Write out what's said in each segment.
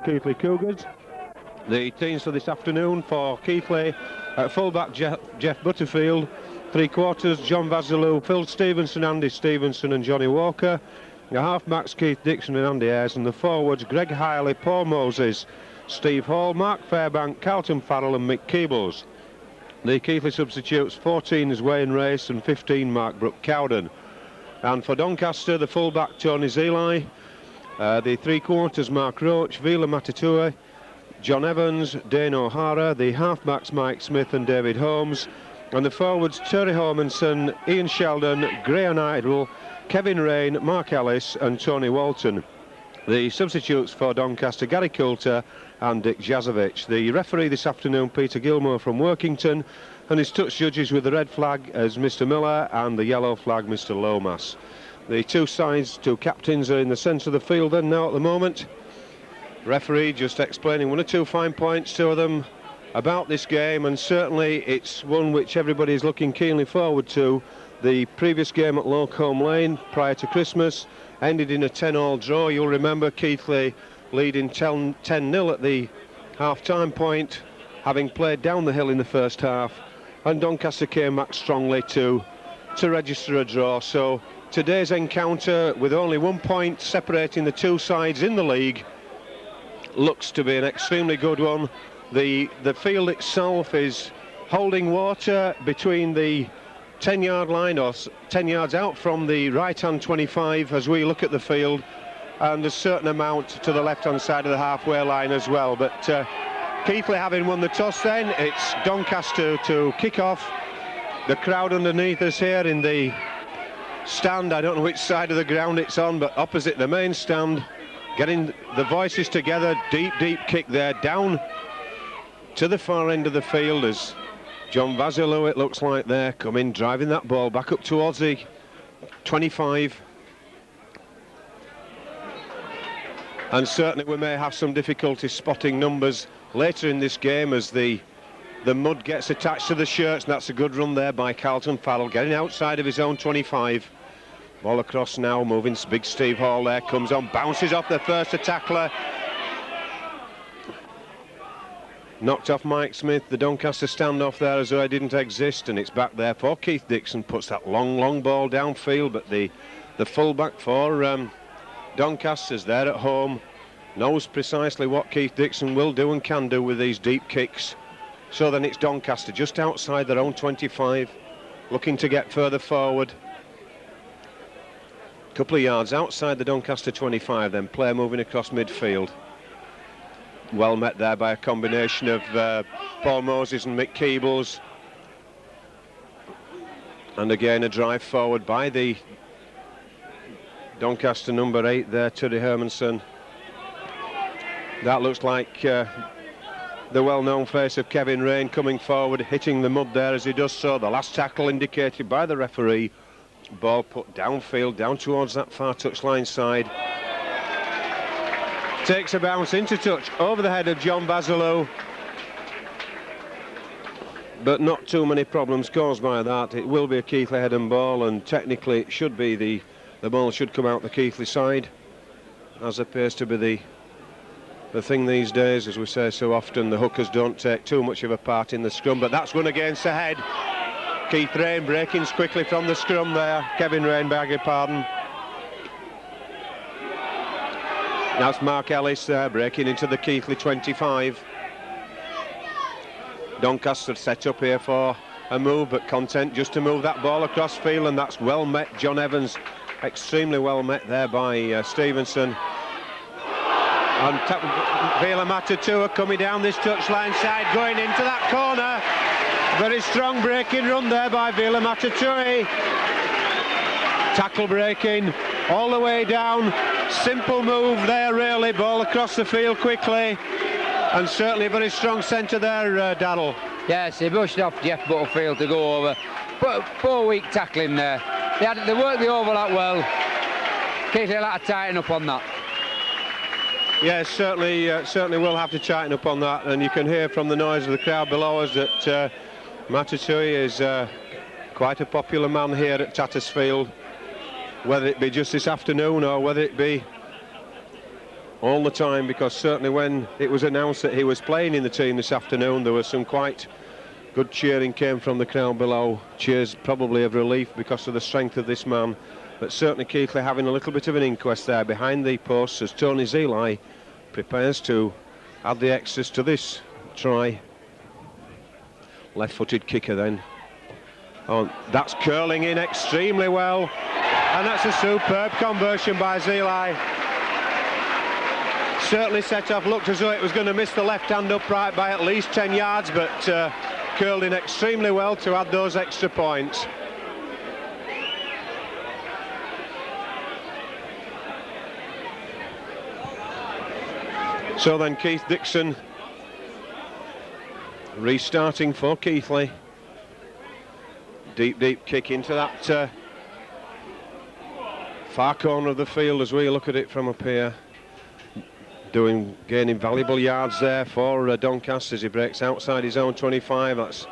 Keighley Cougars. The teams for this afternoon for Keighley: at fullback Jeff Butterfield, three-quarters John Vasilou, Phil Stevenson, Andy Stevenson and Johnny Walker, the half-backs Keith Dixon and Andy Ayres, and the forwards Greg Keighley, Paul Moses, Steve Hall, Mark Fairbank, Carlton Farrell and Mick Keebles. The Keighley substitutes: 14 is Wayne Race and 15 Mark Brooke Cowden. And for Doncaster, the fullback Tony Zeli, the three-quarters Mark Roach, Vila Matatue, John Evans, Dane O'Hara, the half-backs Mike Smith and David Holmes, and the forwards Terry Homanson, Ian Sheldon, Graham Idle, Kevin Rain, Mark Ellis and Tony Walton. The substitutes for Doncaster: Gary Coulter and Dick Jazovic. The referee this afternoon, Peter Gilmore from Workington, and his touch judges with the red flag as Mr Miller and the yellow flag Mr Lomas. The two sides, two captains, are in the centre of the field then now at the moment. Referee just explaining one or two fine points to them about this game, and certainly it's one which everybody is looking keenly forward to. The previous game at Locombe Lane prior to Christmas ended in a 10-all draw. You'll remember Keighley leading 10-0 at the half-time point, having played down the hill in the first half, and Doncaster came back strongly to register a draw. So today's encounter, with only 1 point separating the two sides in the league, looks to be an extremely good one. The field itself is holding water between the 10-yard line, or 10 yards out from the right-hand 25 as we look at the field, and a certain amount to the left-hand side of the halfway line as well. But Keighley having won the toss then, it's Doncaster to kick off. The crowd underneath us here in the stand, I don't know which side of the ground it's on, but opposite the main stand, getting the voices together. Deep kick there, down to the far end of the field as John Vasilou, it looks like, there, coming, driving that ball back up towards the 25. And certainly we may have some difficulty spotting numbers later in this game as the mud gets attached to the shirts, and that's a good run there by Carlton Farrell, getting outside of his own 25. Ball across now, moving, big Steve Hall there, comes on, bounces off the first tackler. Knocked off Mike Smith. The Doncaster standoff there as though it didn't exist, and it's back there for Keith Dixon. Puts that long ball downfield, but the fullback for Doncaster's there at home, knows precisely what Keith Dixon will do and can do with these deep kicks. So then it's Doncaster just outside their own 25, looking to get further forward. A couple of yards outside the Doncaster 25, then play moving across midfield. Well met there by a combination of Paul Moses and Mick Keebles. And again a drive forward by the Doncaster number 8 there, Terry Hermanson. That looks like the well-known face of Kevin Rain coming forward, hitting the mud there as he does so. The last tackle indicated by the referee. Ball put downfield, down towards that far touchline side. Takes a bounce into touch over the head of John Vasilou, but not too many problems caused by that. It will be a Keighley head and ball, and technically it should be the ball should come out the Keighley side, as appears to be the thing these days. As we say so often, the hookers don't take too much of a part in the scrum, but that's one against the head. Keith Rain breaking quickly from the scrum there. Kevin Rain, beg your pardon. That's Mark Ellis there, breaking into the Keighley 25. Doncaster set up here for a move, but content just to move that ball across field, and that's well met. John Evans, extremely well met there by Stevenson. And Vila Matatue coming down this touchline side, going into that corner. Very strong breaking run there by Vila Matatue. Tackle breaking all the way down. Simple move there, really. Ball across the field quickly, and certainly a very strong centre there, Darrell. Yes, he pushed off Jeff Butterfield to go over. But poor weak tackling there. They worked the overlap well. Keighley will have to tighten up on that. Yes, certainly will have to tighten up on that, and you can hear from the noise of the crowd below us that Matatue is quite a popular man here at Tattersfield, whether it be just this afternoon or whether it be all the time, because certainly when it was announced that he was playing in the team this afternoon, there was some quite good cheering came from the crowd below. Cheers probably of relief because of the strength of this man. But certainly Keighley having a little bit of an inquest there behind the posts as Tony Zeelie prepares to add the extras to this try. Left-footed kicker then. Oh, that's curling in extremely well. And that's a superb conversion by Zeelie. Certainly set off, looked as though it was going to miss the left-hand upright by at least 10 yards, but curled in extremely well to add those extra points. So then Keith Dixon restarting for Keighley. Deep kick into that far corner of the field as we look at it from up here. Gaining valuable yards there for Doncaster as he breaks outside his own 25. That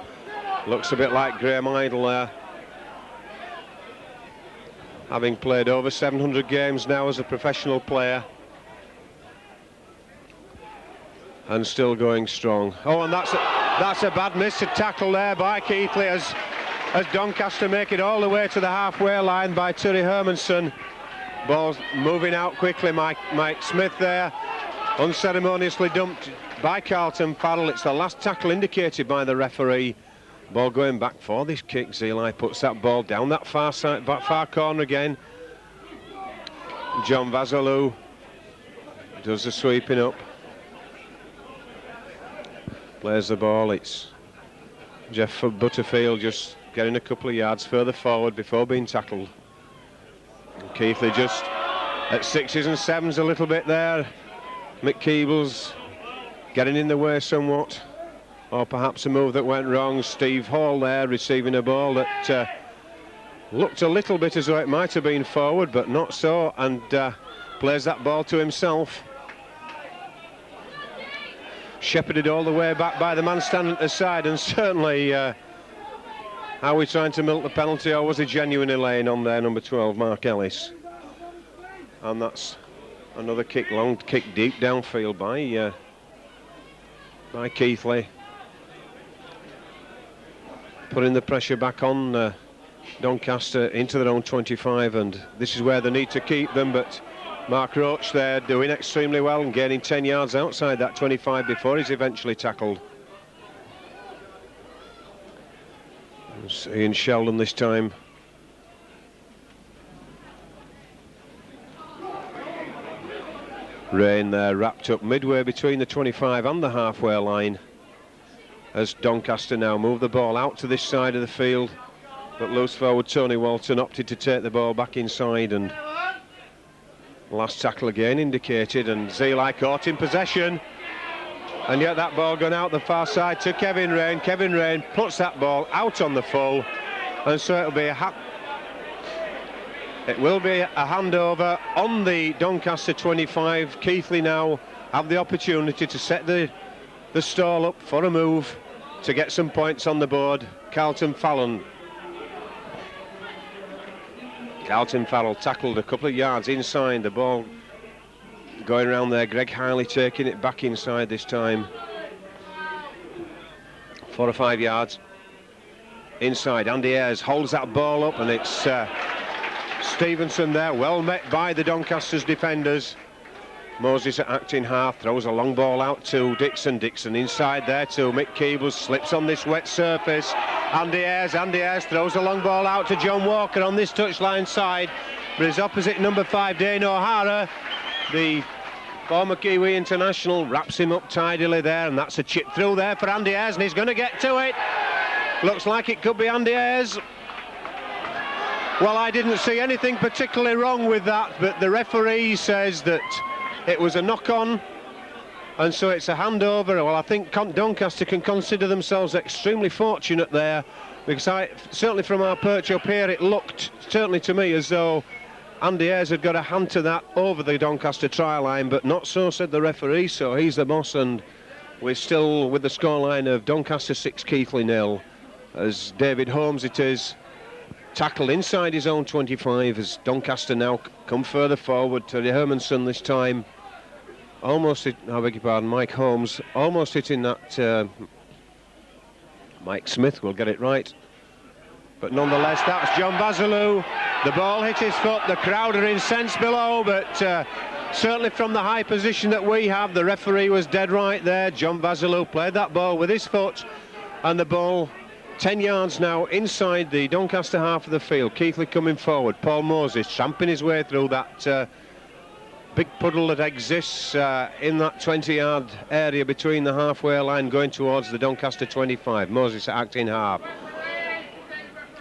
looks a bit like Graham Idle there. Having played over 700 games now as a professional player. And still going strong. Oh, and that's a bad miss to tackle there by Keighley as Doncaster make it all the way to the halfway line by Terry Hermanson. Ball's moving out quickly. Mike Smith there. Unceremoniously dumped by Carlton Farrell. It's the last tackle indicated by the referee. Ball going back for this kick. Zeelie puts that ball down that far side, far corner again. John Vazalou does the sweeping up. Plays the ball. It's Jeff Butterfield just getting a couple of yards further forward before being tackled. And Keighley just at 6s and 7s a little bit there. McKeeble's getting in the way somewhat, or perhaps a move that went wrong. Steve Hall there receiving a ball that looked a little bit as though it might have been forward, but not so, and plays that ball to himself. Shepherded all the way back by the man standing at the side, and certainly are we trying to milk the penalty, or was he genuinely laying on there, number 12, Mark Ellis? And that's another kick, long kick deep downfield by Keighley. Putting the pressure back on Doncaster into their own 25, and this is where they need to keep them, but Mark Roach there doing extremely well and gaining 10 yards outside that 25 before he's eventually tackled. It's Ian Sheldon this time. Rain there wrapped up midway between the 25 and the halfway line as Doncaster now move the ball out to this side of the field, but loose forward Tony Walton opted to take the ball back inside, and last tackle again indicated, and Zeelie caught in possession, and yet that ball gone out the far side to Kevin Rain. Kevin Rain puts that ball out on the full, and so it'll be it will be a handover on the Doncaster 25. Keighley now have the opportunity to set the stall up for a move to get some points on the board. Carlton Farrell tackled a couple of yards inside. The ball going around there. Greg Keighley taking it back inside this time. 4 or 5 yards inside. Andy Ayres holds that ball up, and it's Stevenson there, well met by the Doncaster's defenders. Moses at acting half throws a long ball out to Dixon. Dixon inside there to Mick Keebles, slips on this wet surface. Andy Ayres throws a long ball out to John Walker on this touchline side, but his opposite number 5, Dane O'Hara, the former Kiwi international, wraps him up tidily there, and that's a chip through there for Andy Ayres, and he's going to get to it. Looks like it could be Andy Ayres. Well, I didn't see anything particularly wrong with that, but the referee says that it was a knock-on, and so it's a handover. Well, I think Doncaster can consider themselves extremely fortunate there, because certainly from our perch up here, it looked, certainly to me, as though Andy Ayres had got a hand to that over the Doncaster try line, but not so, said the referee, so he's the boss, and we're still with the scoreline of Doncaster 6, Keighley 0, as David Holmes it is, tackled inside his own 25 as Doncaster now come further forward. Terry Hermanson this time almost hit, I beg your pardon, Mike Holmes, almost hitting that. Mike Smith will get it right. But nonetheless, that's John Basilou. The ball hit his foot. The crowd are incensed below, but certainly from the high position that we have, the referee was dead right there. John Basilou played that ball with his foot, and the ball 10 yards now inside the Doncaster half of the field. Keighley coming forward. Paul Moses tramping his way through that big puddle that exists in that 20-yard area between the halfway line going towards the Doncaster 25. Moses acting half.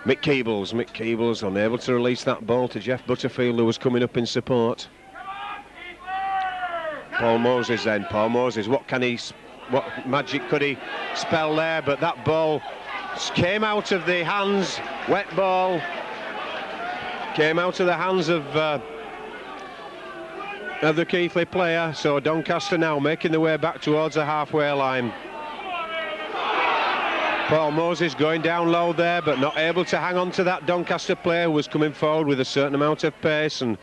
Mick Keebles unable to release that ball to Jeff Butterfield, who was coming up in support. Paul Moses then. Paul Moses, what magic could he spell there? But that ball came out of the hands, wet ball, came out of the hands of the Keighley player. So Doncaster now making their way back towards the halfway line. Paul Moses going down low there, but not able to hang on to that Doncaster player who was coming forward with a certain amount of pace, and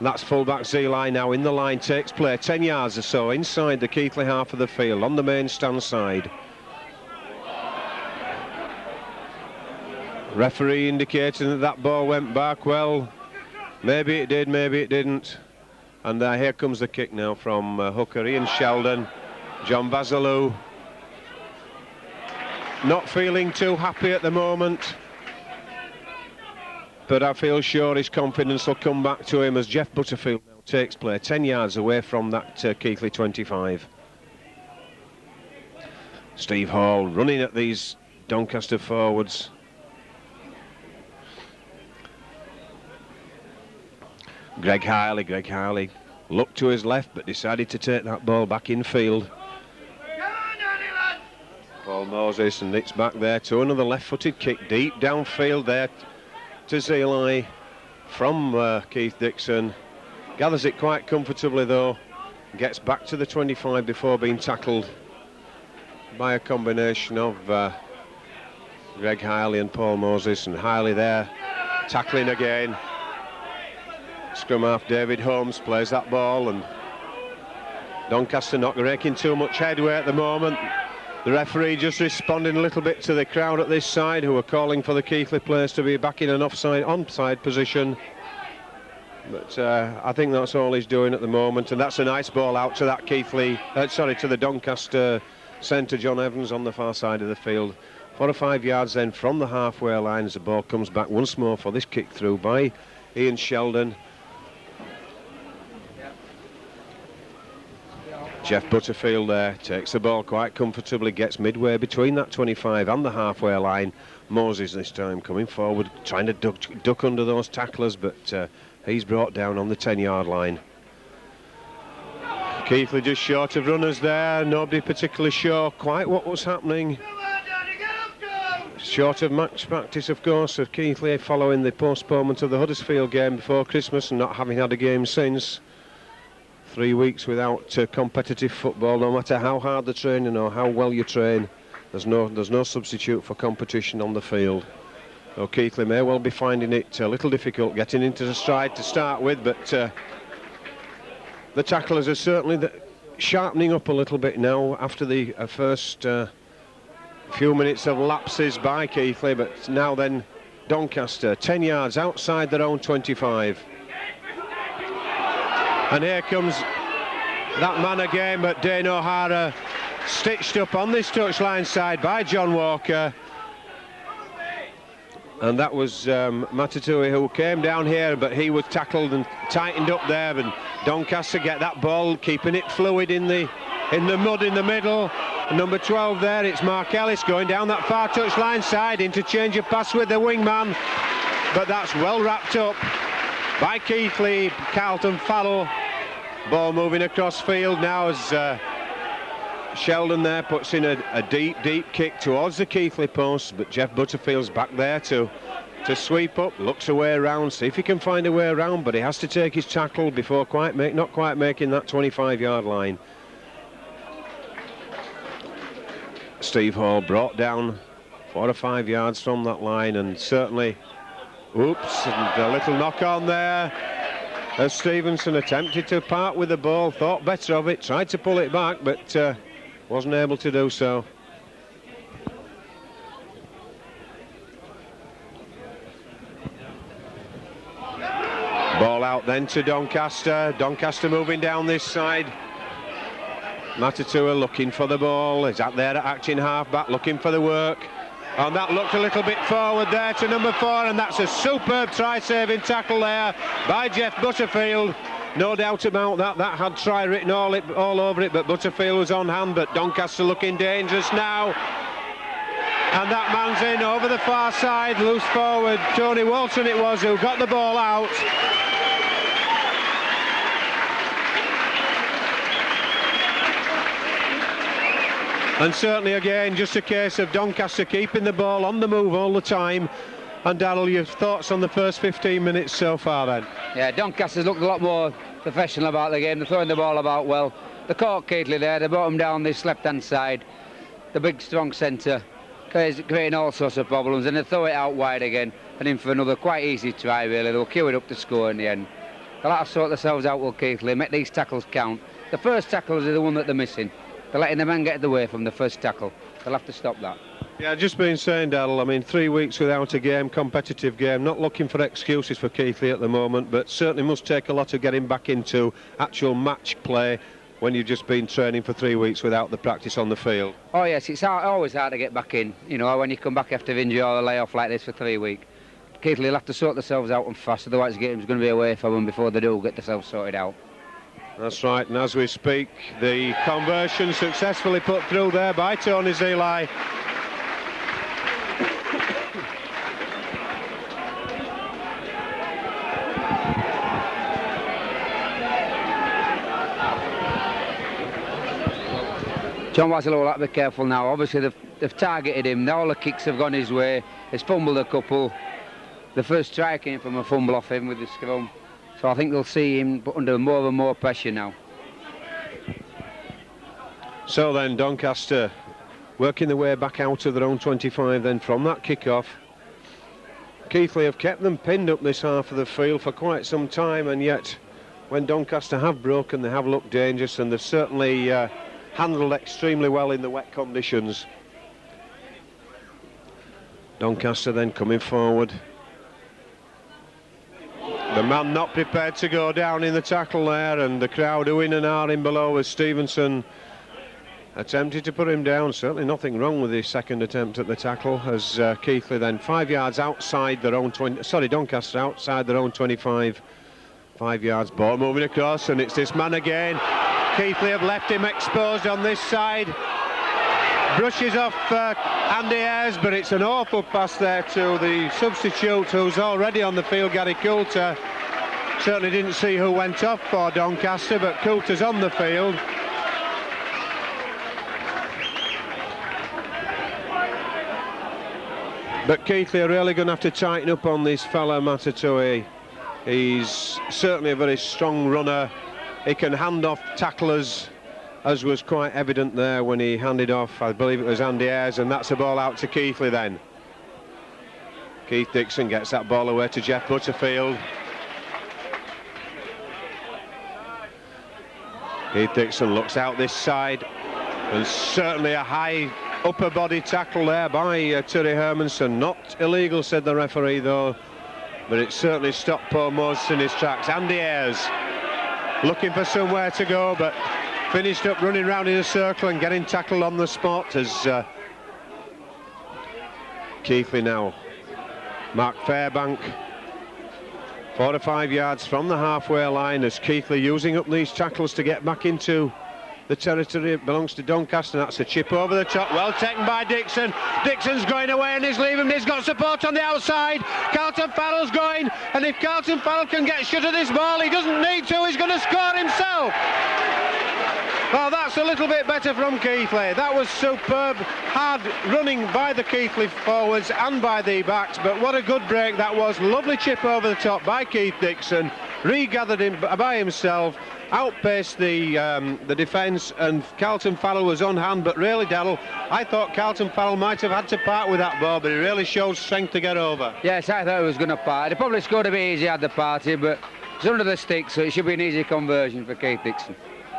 that's fullback Zeeline now in the line, takes play 10 yards or so inside the Keighley half of the field on the main stand side. Referee indicating that that ball went back. Well, maybe it did, maybe it didn't. And here comes the kick now from hooker Ian Sheldon. John Basilou not feeling too happy at the moment, but I feel sure his confidence will come back to him as Jeff Butterfield now takes play 10 yards away from that Keighley 25. Steve Hall running at these Doncaster forwards. Greg Hiley looked to his left but decided to take that ball back in field. Paul Moses, and it's back there to another left-footed kick deep downfield there to Zeeline from Keith Dixon. Gathers it quite comfortably though, gets back to the 25 before being tackled by a combination of Greg Hiley and Paul Moses, and Hiley there tackling again. Scrum half David Holmes plays that ball, and Doncaster not making too much headway at the moment. The referee just responding a little bit to the crowd at this side, who are calling for the Keighley players to be back in an onside position. But I think that's all he's doing at the moment, and that's a nice ball out to that to the Doncaster centre, John Evans, on the far side of the field. 4 or 5 yards then from the halfway line as the ball comes back once more for this kick through by Ian Sheldon. Jeff Butterfield there takes the ball quite comfortably, gets midway between that 25 and the halfway line. Moses this time coming forward, trying to duck under those tacklers, but he's brought down on the 10-yard line. Keighley just short of runners there, nobody particularly sure quite what was happening. Short of match practice, of course, of Keighley following the postponement of the Huddersfield game before Christmas and not having had a game since. 3 weeks without competitive football. No matter how hard the training or how well you train, there's no substitute for competition on the field. So Keighley may well be finding it a little difficult getting into the stride to start with, but the tacklers are certainly sharpening up a little bit now after the first few minutes of lapses by Keighley. But now then, Doncaster 10 yards outside their own 25. And here comes that man again, but Dane O'Hara stitched up on this touchline side by John Walker. And that was Matatui who came down here, but he was tackled and tightened up there, and Doncaster get that ball, keeping it fluid in the mud in the middle. And number 12 there, it's Mark Ellis going down that far touchline side, interchange of pass with the wingman, but that's well wrapped up by Keighley. Carlton Farrell. Ball moving across field now as Sheldon there puts in a deep kick towards the Keighley post, but Jeff Butterfield's back there to sweep up, looks a way around, see if he can find a way around, but he has to take his tackle before not quite making that 25-yard line. Steve Hall brought down 4 or 5 yards from that line, and certainly, oops, and a little knock on there. as Stevenson attempted to part with the ball, thought better of it, tried to pull it back, but wasn't able to do so. Ball out then to Doncaster. Doncaster moving down this side. Matatua looking for the ball. Is out there at acting half-back, looking for the work. And that looked a little bit forward there to number 4, and that's a superb try-saving tackle there by Jeff Butterfield. No doubt about that. That had try written all over it, but Butterfield was on hand. But Doncaster looking dangerous now. And that man's in over the far side, loose forward. Tony Walton it was who got the ball out. And certainly again, just a case of Doncaster keeping the ball on the move all the time. And Darryl, your thoughts on the first 15 minutes so far then? Yeah, Doncaster's looked a lot more professional about the game. They're throwing the ball about well. They caught Keighley there, they brought him down this left-hand side. The big, strong centre, creating all sorts of problems. And they throw it out wide again and in for another quite easy try, really. They'll queue it up to score in the end. They'll have to sort themselves out with Keighley, make these tackles count. The first tackles are the one that they're missing. They're letting the man get away from the first tackle. They'll have to stop that. Yeah, just been saying, Darryl, I mean, 3 weeks without a game, competitive game, not looking for excuses for Keighley at the moment, but certainly must take a lot of getting back into actual match play when you've just been training for 3 weeks without the practice on the field. Oh yes, it's always hard to get back in, you know, when you come back after injury or a layoff like this for 3 weeks. Keighley will have to sort themselves out and fast, otherwise the game's going to be away from them before they do get themselves sorted out. That's right, and as we speak, the conversion successfully put through there by Tony Zeli. John Wazzell will have to be careful now. Obviously they've targeted him, all the kicks have gone his way, he's fumbled a couple. The first try came from a fumble off him with the scrum. So I think they'll see him under more and more pressure now. So then Doncaster working their way back out of their own 25 then from that kick-off. Keighley have kept them pinned up this half of the field for quite some time, and yet when Doncaster have broken, they have looked dangerous, and they've certainly handled extremely well in the wet conditions. Doncaster then coming forward. The man not prepared to go down in the tackle there, and the crowd oohing and ahhing below as Stevenson attempted to put him down. Certainly nothing wrong with his second attempt at the tackle, as Keighley then 5 yards outside their own Doncaster outside their own 25. 5 yards, ball moving across, and it's this man again. Keighley have left him exposed on this side. Brushes off Andy Ayres, but it's an awful pass there to the substitute who's already on the field, Gary Coulter. Certainly didn't see who went off for Doncaster, but Coulter's on the field. But Keighley are really going to have to tighten up on this fella Matatua. He's certainly a very strong runner. He can hand off tacklers, as was quite evident there when he handed off, I believe it was Andy Ayres, and that's a ball out to Keighley then. Keith Dixon gets that ball away to Jeff Butterfield. Keith Dixon looks out this side, and certainly a high upper body tackle there by Terry Hermanson. Not illegal, said the referee though, but it certainly stopped poor Moses in his tracks. Andy Ayres looking for somewhere to go, but finished up running round in a circle and getting tackled on the spot as Keighley now. Mark Fairbank 4 to 5 yards from the halfway line as Keighley using up these tackles to get back into the territory. It belongs to Doncaster. That's a chip over the top, well taken by Dixon. Dixon's going away and he's leaving. He's got support on the outside. Carlton Farrell's going, and if Carlton Farrell can get shut of this ball, he doesn't need to, he's going to score himself. Well, that's a little bit better from Keighley. That was superb, hard running by the Keighley forwards and by the backs, but what a good break that was. Lovely chip over the top by Keith Dixon, regathered him by himself, outpaced the defence, and Carlton Farrell was on hand. But really, Darryl, I thought Carlton Farrell might have had to part with that ball, but he really showed strength to get over. Yes, I thought he was going to part. He probably scored a bit easy at the party, but It's under the stick, so it should be an easy conversion for Keith Dixon.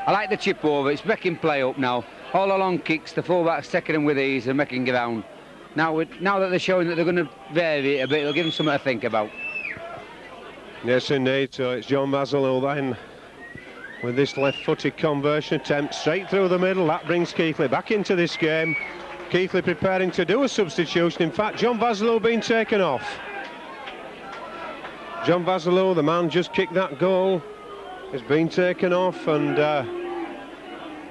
I like the chip over. It's making play up now. All the long kicks, the fullback's taking them with ease and making ground. Now that they're showing that they're going to vary it a bit, it'll give them something to think about. Yes, indeed. So it's John Basilou then with this left-footed conversion attempt straight through the middle. That brings Keighley back into this game. Keighley preparing to do a substitution. In fact, John Basilou being taken off. John Basilou, the man just kicked that goal, has been taken off, and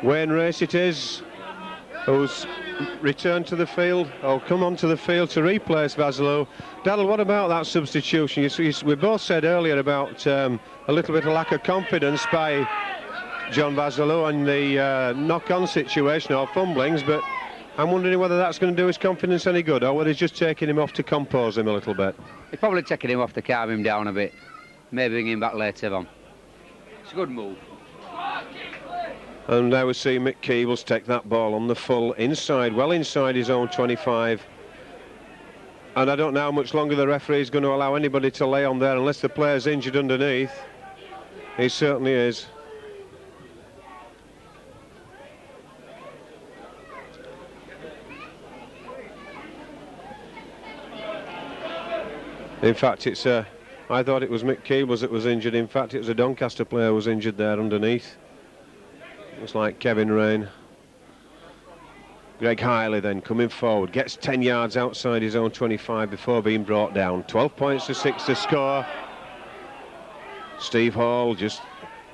Wayne Race it is who's returned to the field, or come onto the field to replace Basilou. Daryl, what about that substitution? We both said earlier about a little bit of lack of confidence by John Basilou and the knock-on situation or fumblings, but I'm wondering whether that's going to do his confidence any good, or whether he's just taking him off to compose him a little bit. He's probably taking him off to calm him down a bit. Maybe bring him back later on. It's a good move. And now we see Mick Keebles take that ball on the full inside, well inside his own 25. And I don't know how much longer the referee is going to allow anybody to lay on there unless the player's injured underneath. He certainly is. In fact, I thought it was Mick Keebles that was injured. In fact, it was a Doncaster player who was injured there underneath. Looks like Kevin Rain. Greg Keighley then coming forward, gets 10 yards outside his own 25 before being brought down. 12 points to 6 to score. Steve Hall just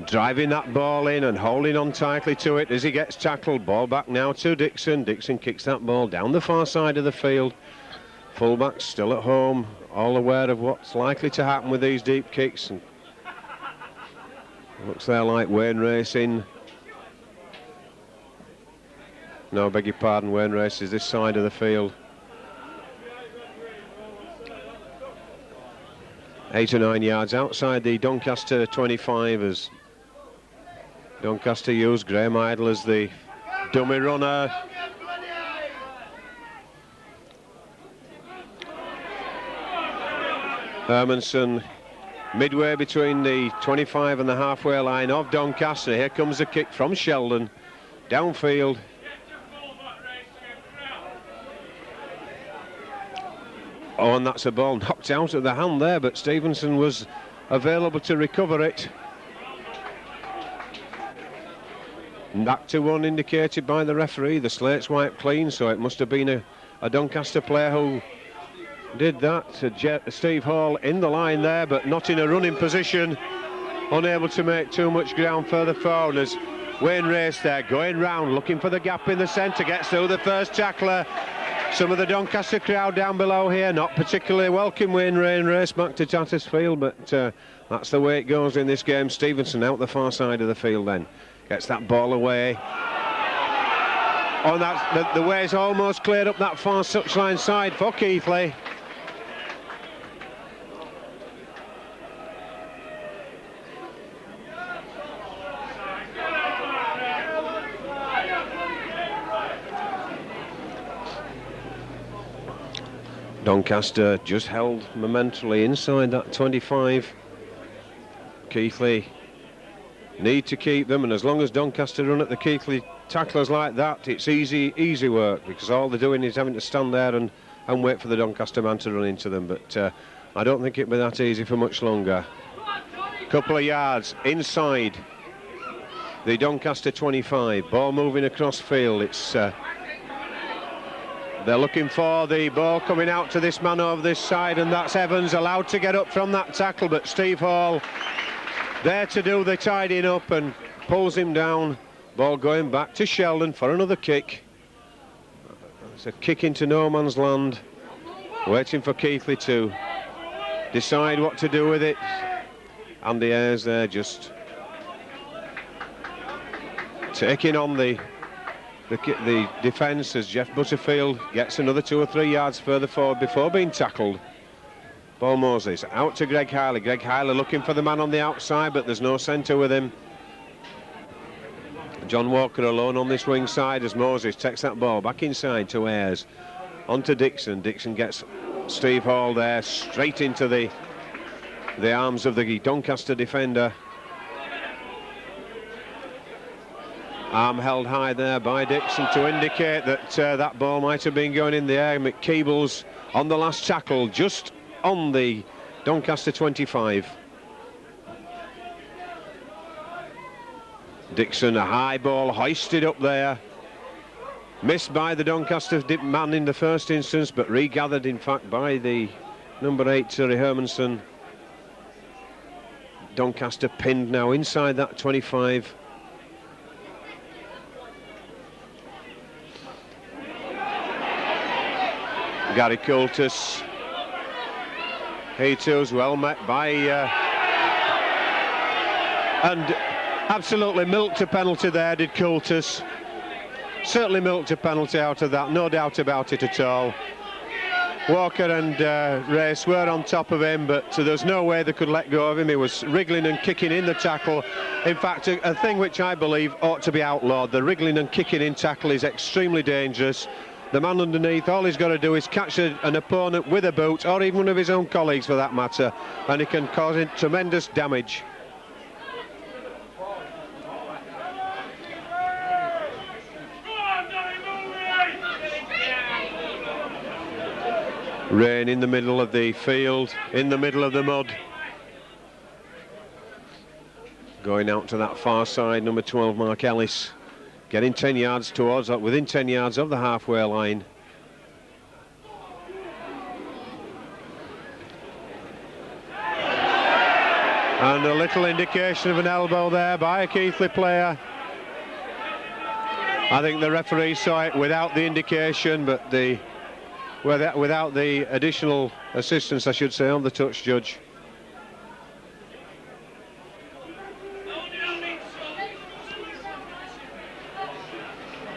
driving that ball in and holding on tightly to it as he gets tackled. Ball back now to Dixon. Dixon kicks that ball down the far side of the field. Fullbacks still at home, all aware of what's likely to happen with these deep kicks. And looks there like Wayne Racing. No, beg your pardon, Wayne Race is this side of the field. 8 or 9 yards outside the Doncaster 25 as Doncaster used Graham Idle as the dummy runner. Hermanson midway between the 25 and the halfway line of Doncaster. Here comes a kick from Sheldon downfield. Oh, and that's a ball knocked out of the hand there, but Stevenson was available to recover it. Back to one indicated by the referee. The slate's wiped clean, so it must have been a Doncaster player who did that. Steve Hall in the line there, but not in a running position. Unable to make too much ground further forward as Wayne Race there going round, looking for the gap in the centre, gets through the first tackler. Some of the Doncaster crowd down below here not particularly welcome Wayne Race back to Tattersfield, but that's the way it goes in this game. Stevenson out the far side of the field then. Gets that ball away. Oh, that's the way is almost cleared up that far touchline side for Keighley. Doncaster just held momentarily inside that 25. Keighley need to keep them, and as long as Doncaster run at the Keighley tacklers like that, it's easy work, because all they're doing is having to stand there and wait for the Doncaster man to run into them. But I don't think it'll be that easy for much longer. Couple of yards inside the Doncaster 25. Ball moving across field. It's they're looking for the ball coming out to this man over this side, and that's Evans, allowed to get up from that tackle, but Steve Hall there to do the tidying up and pulls him down. Ball going back to Sheldon for another kick. It's a kick into no man's land, waiting for Keighley to decide what to do with it. Andy Ayres there just taking on the defence as Jeff Butterfield gets another 2 or 3 yards further forward before being tackled. Paul Moses out to Greg Keighley. Greg Keighley looking for the man on the outside, but there's no centre with him. John Walker alone on this wing side as Moses takes that ball back inside to Ayres. On to Dixon. Dixon gets Steve Hall there straight into the the arms of the Doncaster defender. Arm held high there by Dixon to indicate that that ball might have been going in the air. McKeeble's on the last tackle, just on the Doncaster 25. Dixon, a high ball hoisted up there. Missed by the Doncaster man in the first instance, but regathered in fact by the number 8, Terry Hermanson. Doncaster pinned now inside that 25. Gary Coultus, he too is well met by and absolutely milked a penalty there, did Coultus. Certainly milked a penalty out of that, no doubt about it at all. Walker and Race were on top of him, but there's no way they could let go of him. He was wriggling and kicking in the tackle. In fact, a thing which I believe ought to be outlawed. The wriggling and kicking in tackle is extremely dangerous. The man underneath, all he's got to do is catch an opponent with a boot, or even one of his own colleagues for that matter, and he can cause tremendous damage. Rain in the middle of the field, in the middle of the mud. Going out to that far side, number 12, Mark Ellis. Getting 10 yards towards, within 10 yards of the halfway line. And a little indication of an elbow there by a Keighley player. I think the referee saw it without the indication, but without the additional assistance, I should say, on the touch judge.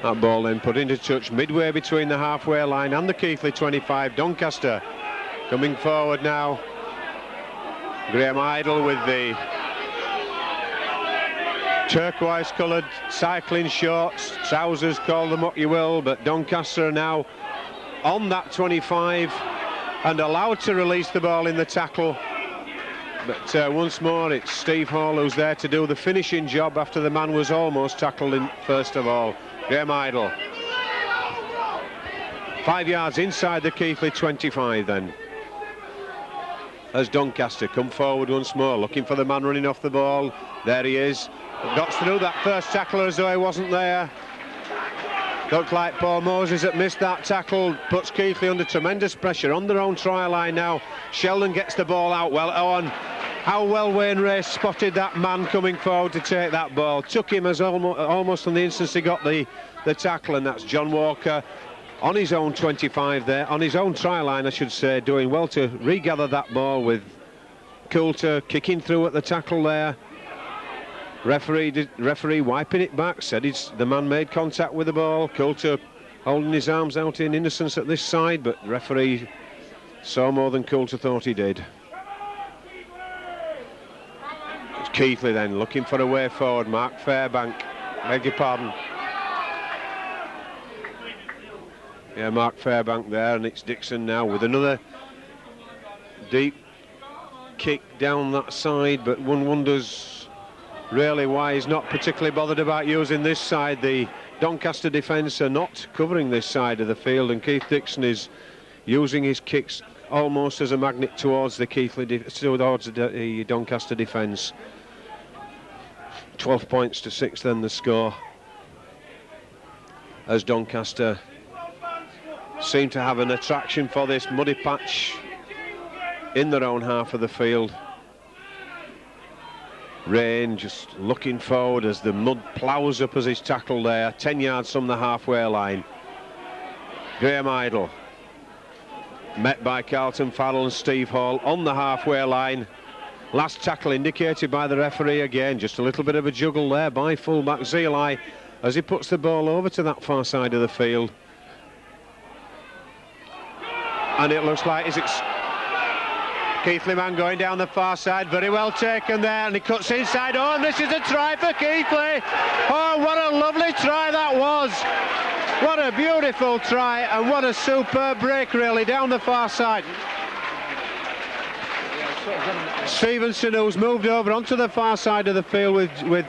That ball then put into touch midway between the halfway line and the Keighley 25. Doncaster coming forward now. Graham Idle with the turquoise coloured cycling shorts, trousers, call them what you will, but Doncaster are now on that 25 and allowed to release the ball in the tackle. But once more it's Steve Hall who's there to do the finishing job after the man was almost tackled in first of all. Graham Idle. 5 yards inside the Keighley 25 then. As Doncaster come forward once more, looking for the man running off the ball. There he is. Got through that first tackler as though he wasn't there. Looked like Paul Moses had missed that tackle. Puts Keighley under tremendous pressure on their own try line now. Sheldon gets the ball out well. How well Wayne Race spotted that man coming forward to take that ball. Took him as almost on the instant he got the tackle, and that's John Walker on his own 25 there, on his own try line I should say, doing well to regather that ball with Coulter kicking through at the tackle there. Referee wiping it back, said the man made contact with the ball. Coulter holding his arms out in innocence at this side, but referee saw more than Coulter thought he did. It's Keighley then looking for a way forward. Mark Fairbank, beg your pardon. Yeah, Mark Fairbank there, and it's Dixon now with another deep kick down that side, but one wonders really why he's not particularly bothered about using this side. The Doncaster defence are not covering this side of the field, and Keith Dixon is using his kicks almost as a magnet towards the the Doncaster defence. 12 points to 6 then the score, as Doncaster seem to have an attraction for this muddy patch in their own half of the field. Rain just looking forward as the mud ploughs up as he's tackled there, 10 yards from the halfway line. Graham Idle met by Carlton Farrell and Steve Hall on the halfway line. Last tackle indicated by the referee again. Just a little bit of a juggle there by fullback Zeeli as he puts the ball over to that far side of the field. And it looks like, is it Keighley man going down the far side? Very well taken there, and he cuts inside. Oh, and this is a try for Keighley. Oh, what a lovely try that was. What a beautiful try, and what a superb break really down the far side. Stevenson, who's moved over onto the far side of the field with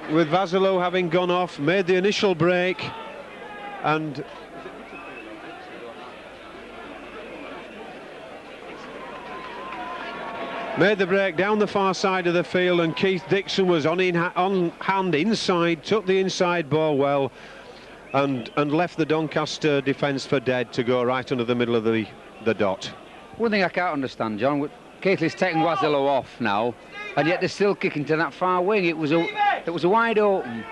Vasilou having gone off, made the initial break and made the break down the far side of the field, and Keith Dixon was on hand inside, took the inside ball well and left the Doncaster defence for dead to go right under the middle of the dot. One thing I can't understand, John, Keighley's taking Vasilou off now, and yet they're still kicking to that far wing. It was a wide open,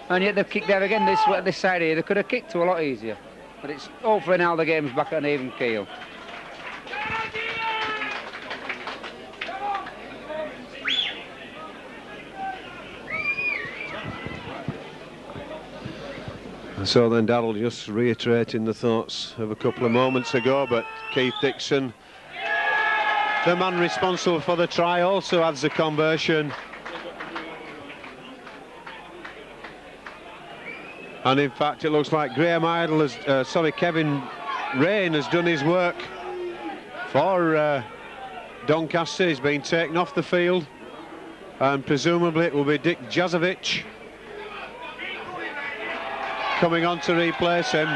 and yet they've kicked there again. This side here, they could have kicked to a lot easier. But it's hopefully now the game's back at an even keel. So then Darrell just reiterating the thoughts of a couple of moments ago, but Keith Dixon, the man responsible for the try, also adds the conversion. And in fact it looks like Kevin Rain has done his work for Doncaster. He's been taken off the field, and presumably it will be Dick Jazovic coming on to replace him.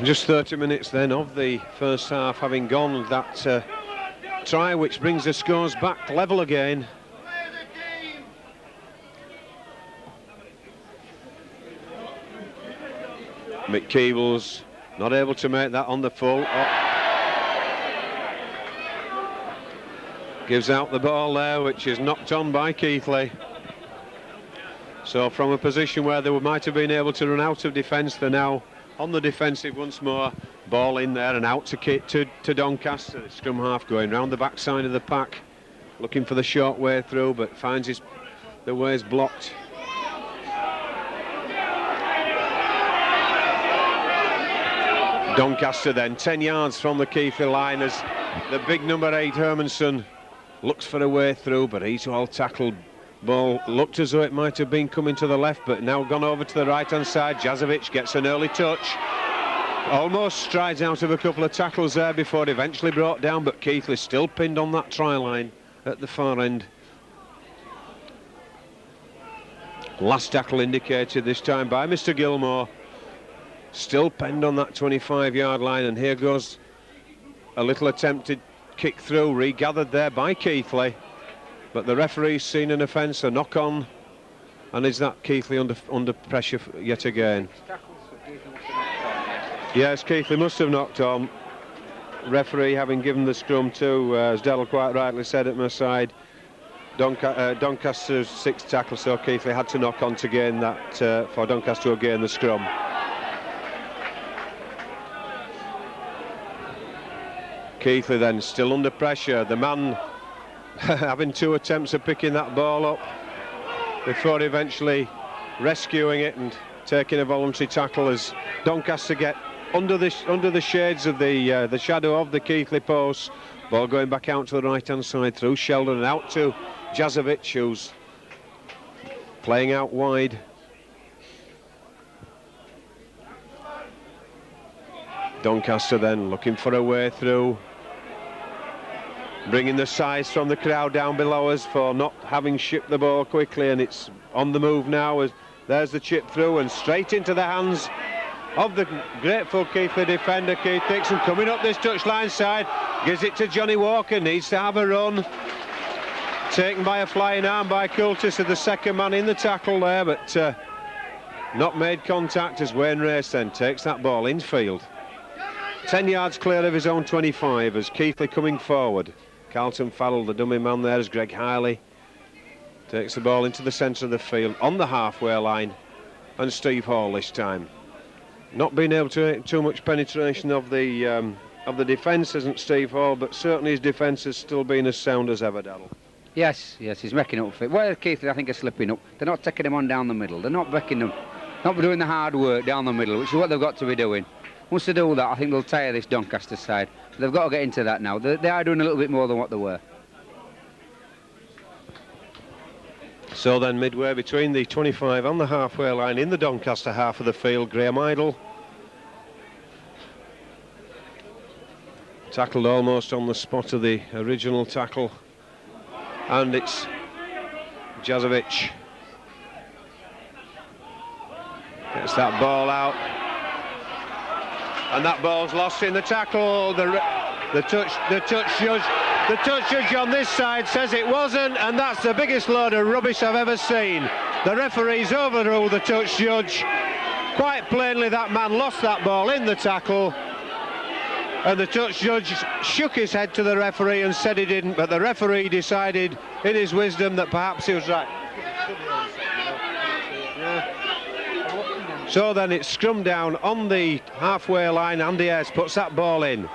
Just 30 minutes then of the first half having gone, that try which brings the scores back level again. McKeebles not able to make that on the full. Gives out the ball there, which is knocked on by Keighley. So from a position where they might have been able to run out of defence, they're now on the defensive once more. Ball in there and out to Doncaster. The scrum half going round the backside of the pack, looking for the short way through, but finds the way's blocked. Doncaster then 10 yards from the Keighley line as the big number 8 Hermanson looks for a way through, but he's well tackled. Ball looked as though it might have been coming to the left, but now gone over to the right hand side. Jazovic gets an early touch, almost strides out of a couple of tackles there before eventually brought down, but Keighley still pinned on that try line at the far end. Last tackle indicated this time by Mr. Gilmore. Still penned on that 25-yard line, and here goes a little attempted kick through, regathered there by Keighley, but the referee's seen an offence, a knock on, and is that Keighley under pressure yet again? Yes, Keighley must have knocked on. Referee having given the scrum to, as Darrell quite rightly said at my side, Doncaster's 6th tackle, so Keighley had to knock on to gain that, for Doncaster to gain the scrum. Keighley then still under pressure, the man having 2 attempts of picking that ball up before eventually rescuing it and taking a voluntary tackle as Doncaster get under the shades of the shadow of the Keighley post. Ball going back out to the right hand side through Sheldon and out to Jazovic, who's playing out wide. Doncaster then looking for a way through, bringing the size from the crowd down below us for not having shipped the ball quickly, and it's on the move now as there's the chip through and straight into the hands of the grateful Keighley defender Keith Dixon, coming up this touchline side, gives it to Johnny Walker, needs to have a run, taken by a flying arm by Coulter, the second man in the tackle there, but not made contact as Wayne Race then takes that ball infield. 10 yards clear of his own 25 as Keighley coming forward. Carlton Farrell, the dummy man there, as Greg Keighley takes the ball into the centre of the field on the halfway line, and Steve Hall this time. Not being able to make too much penetration of the defence, isn't Steve Hall, but certainly his defence has still been as sound as ever, Darrell. Yes, he's making up for it. Well, Keighley, I think, are slipping up. They're not taking him on down the middle. They're not breaking them, not doing the hard work down the middle, which is what they've got to be doing. Once they do that, I think they'll tire this Doncaster side. They've got to get into that now. They are doing a little bit more than what they were. So then midway between the 25 and the halfway line in the Doncaster half of the field, Graham Idle. Tackled almost on the spot of the original tackle. And it's Jazovic. Gets that ball out. And that ball's lost in the tackle. The touch judge on this side says it wasn't, and that's the biggest load of rubbish I've ever seen. The referees overruled the touch judge. Quite plainly, that man lost that ball in the tackle, and the touch judge shook his head to the referee and said he didn't, but the referee decided in his wisdom that perhaps he was right. So then it's scrum down on the halfway line. Andy Ayres puts that ball in.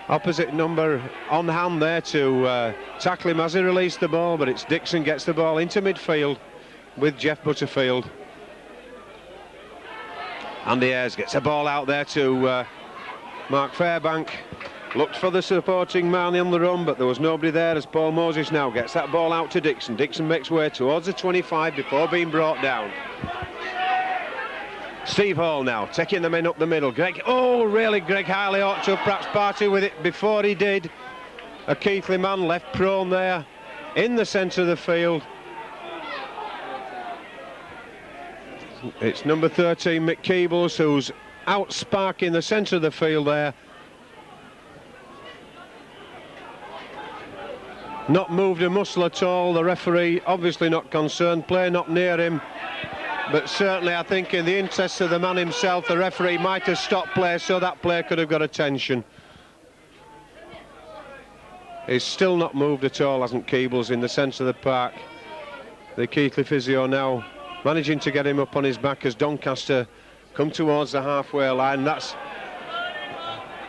Opposite number on hand there to tackle him as he released the ball, but it's Dixon gets the ball into midfield with Jeff Butterfield. Andy Ayres gets a ball out there to Mark Fairbank. Looked for the supporting man on the run, but there was nobody there as Paul Moses now gets that ball out to Dixon. Dixon makes way towards the 25 before being brought down. Steve Hall now taking them in up the middle. Greg Keighley ought to have perhaps parted with it before he did. A Keighley man left prone there in the centre of the field. It's number 13 Mick Keebles who's out sparking the centre of the field there. Not moved a muscle at all. The referee obviously not concerned. Play not near him. But certainly I think in the interests of the man himself, the referee might have stopped play so that player could have got attention. He's still not moved at all, hasn't Keebles, in the centre of the park. The Keighley physio now managing to get him up on his back as Doncaster come towards the halfway line. That's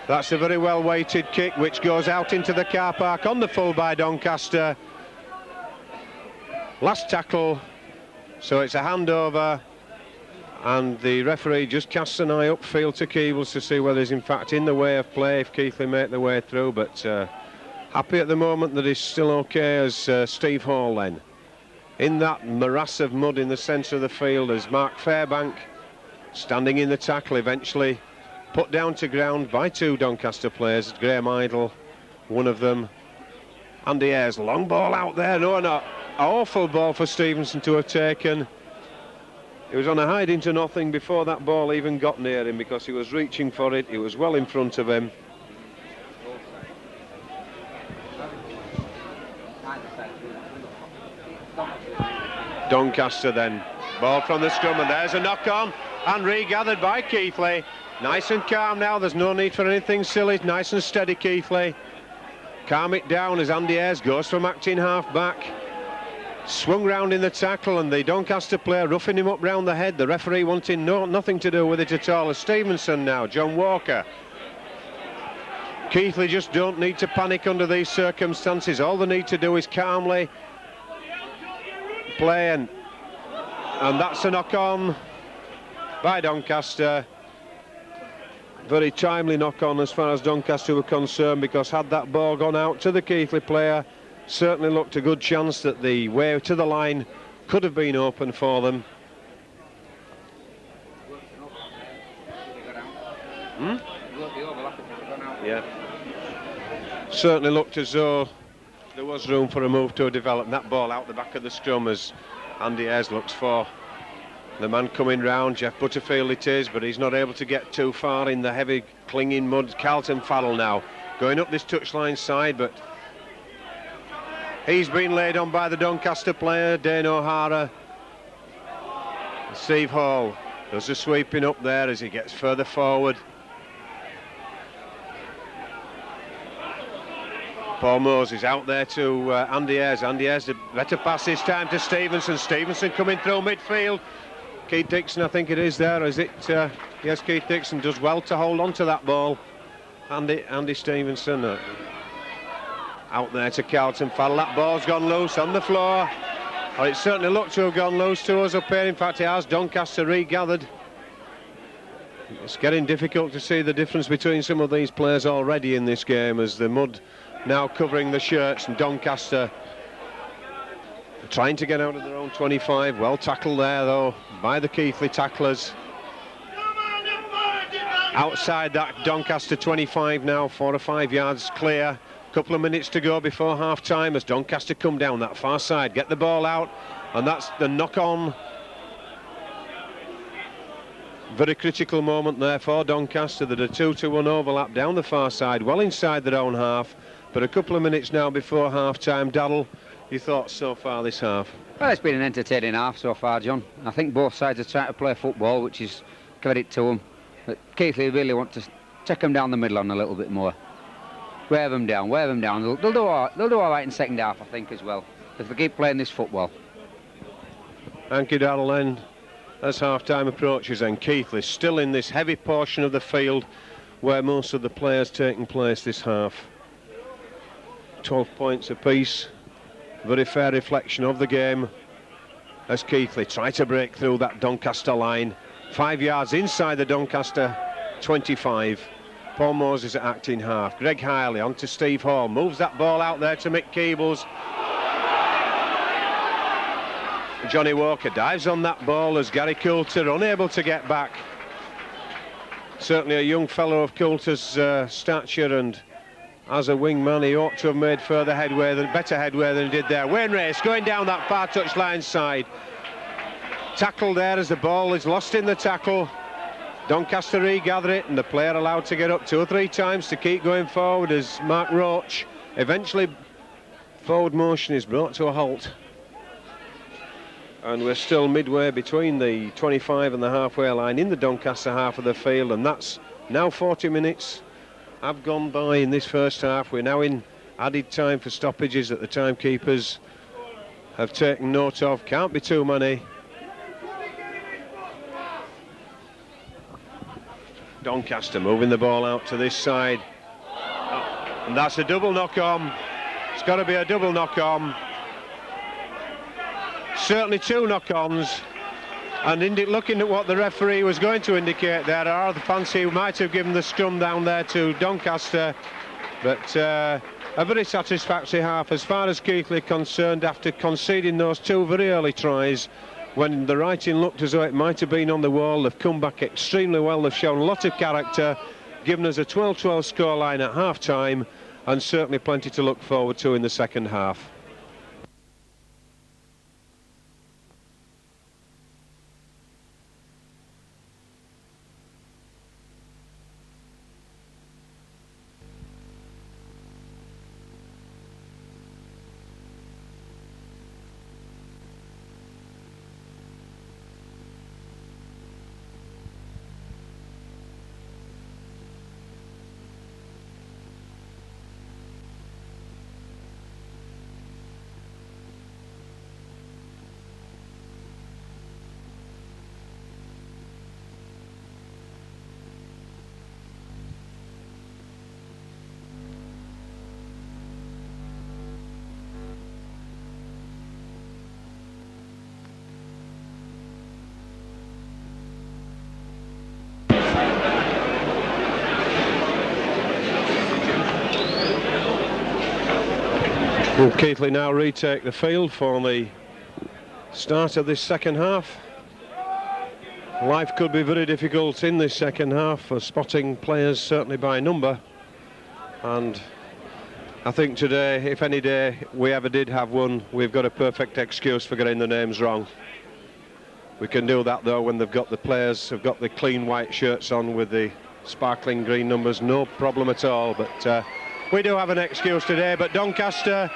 a very well weighted kick which goes out into the car park on the full by Doncaster. Last tackle. So it's a handover, and the referee just casts an eye upfield to Keebles to see whether he's in fact in the way of play if Keighley make the way through, but happy at the moment that he's still okay as Steve Hall then. In that morass of mud in the centre of the field as Mark Fairbank, standing in the tackle, eventually put down to ground by two Doncaster players, Graham Idle, one of them. Andy Ayres, long ball out there, no, not. Awful ball for Stevenson to have taken. He was on a hide into nothing before that ball even got near him because he was reaching for it. It was well in front of him. Doncaster then. Ball from the scrum, and there's a knock on and regathered by Keighley. Nice and calm now. There's no need for anything silly. Nice and steady, Keighley. Calm it down as Andy Ayres goes from acting half back. Swung round in the tackle, and the Doncaster player roughing him up round the head. The referee wanting nothing to do with it at all. As Stevenson now, John Walker. Keighley just don't need to panic under these circumstances. All they need to do is calmly play, and that's a knock on by Doncaster. Very timely knock on as far as Doncaster were concerned, because had that ball gone out to the Keighley player, certainly looked a good chance that the way to the line could have been open for them. Yeah. Certainly looked as though there was room for a move to develop. That ball out the back of the scrum as Andy Ayres looks for the man coming round. Jeff Butterfield it is, but he's not able to get too far in the heavy clinging mud. Carlton Farrell now going up this touchline side, but he's been laid on by the Doncaster player, Dane O'Hara. Steve Hall does the sweeping up there as he gets further forward. Paul Moses out there to Andy Ayres. Andy Ayres, the better pass this time to Stevenson. Stevenson coming through midfield. Keith Dixon, I think it is there, is it? Yes, Keith Dixon does well to hold on to that ball. Andy Stevenson out there to Carlton Farrell. That ball's gone loose on the floor. Well, it certainly looked to have gone loose to us up here. In fact, it has. Doncaster regathered. It's getting difficult to see the difference between some of these players already in this game, as the mud now covering the shirts, and Doncaster trying to get out of their own 25. Well tackled there though by the Keighley tacklers. Outside that Doncaster 25 now, 4 or 5 yards clear. Couple of minutes to go before half time as Doncaster come down that far side, get the ball out, and that's the knock on. Very critical moment there for Doncaster. That a 2-1 overlap down the far side, well inside their own half, but a couple of minutes now before half time. Daryl, your thoughts so far this half? Well, it's been an entertaining half so far, John. I think both sides are trying to play football, which is credit to them. But Keighley really want to check them down the middle on a little bit more. Wear them down. They'll do all right in second half, I think, as well, if they keep playing this football. Thank you, Daryl. Then, as half-time approaches, and Keighley still in this heavy portion of the field where most of the players taking place this half. 12 points apiece. Very fair reflection of the game as Keighley try to break through that Doncaster line. 5 yards inside the Doncaster 25. Paul Moses at acting half. Greg Hiley on to Steve Hall. Moves that ball out there to Mick Keebles. Johnny Walker dives on that ball as Gary Coulter unable to get back. Certainly a young fellow of Coulter's stature, and as a wingman he ought to have made better headway than he did there. Wayne Race going down that far touchline side. Tackle there as the ball is lost in the tackle. Doncaster regather it, and the player allowed to get up 2 or 3 times to keep going forward as Mark Roach eventually forward motion is brought to a halt. And we're still midway between the 25 and the halfway line in the Doncaster half of the field, and that's now 40 minutes have gone by in this first half. We're now in added time for stoppages that the timekeepers have taken note of. Can't be too many. Doncaster moving the ball out to this side, and that's a double knock on. It's got to be a double knock on. Certainly 2 knock-ons, and looking at what the referee was going to indicate there, are the fancy who might have given the scrum down there to Doncaster, but a very satisfactory half as far as Keighley are concerned after conceding those 2 very early tries. When the writing looked as though it might have been on the wall, they've come back extremely well. They've shown a lot of character, given us a 12-12 scoreline at half-time, and certainly plenty to look forward to in the second half. Will Keighley now retake the field for the start of this second half? Life could be very difficult in this second half for spotting players, certainly by number, and I think today, if any day we ever did have one, we've got a perfect excuse for getting the names wrong. We can do that though when they've got the players have got the clean white shirts on with the sparkling green numbers, no problem at all. But we do have an excuse today, but Doncaster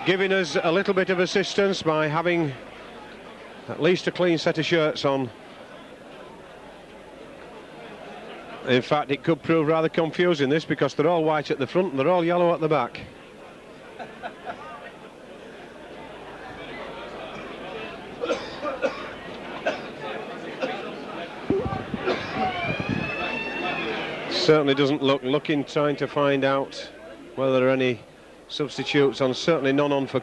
giving us a little bit of assistance by having at least a clean set of shirts on. In fact, it could prove rather confusing this, because they're all white at the front and they're all yellow at the back. Certainly doesn't looking trying to find out whether there are any substitutes on. Certainly none on for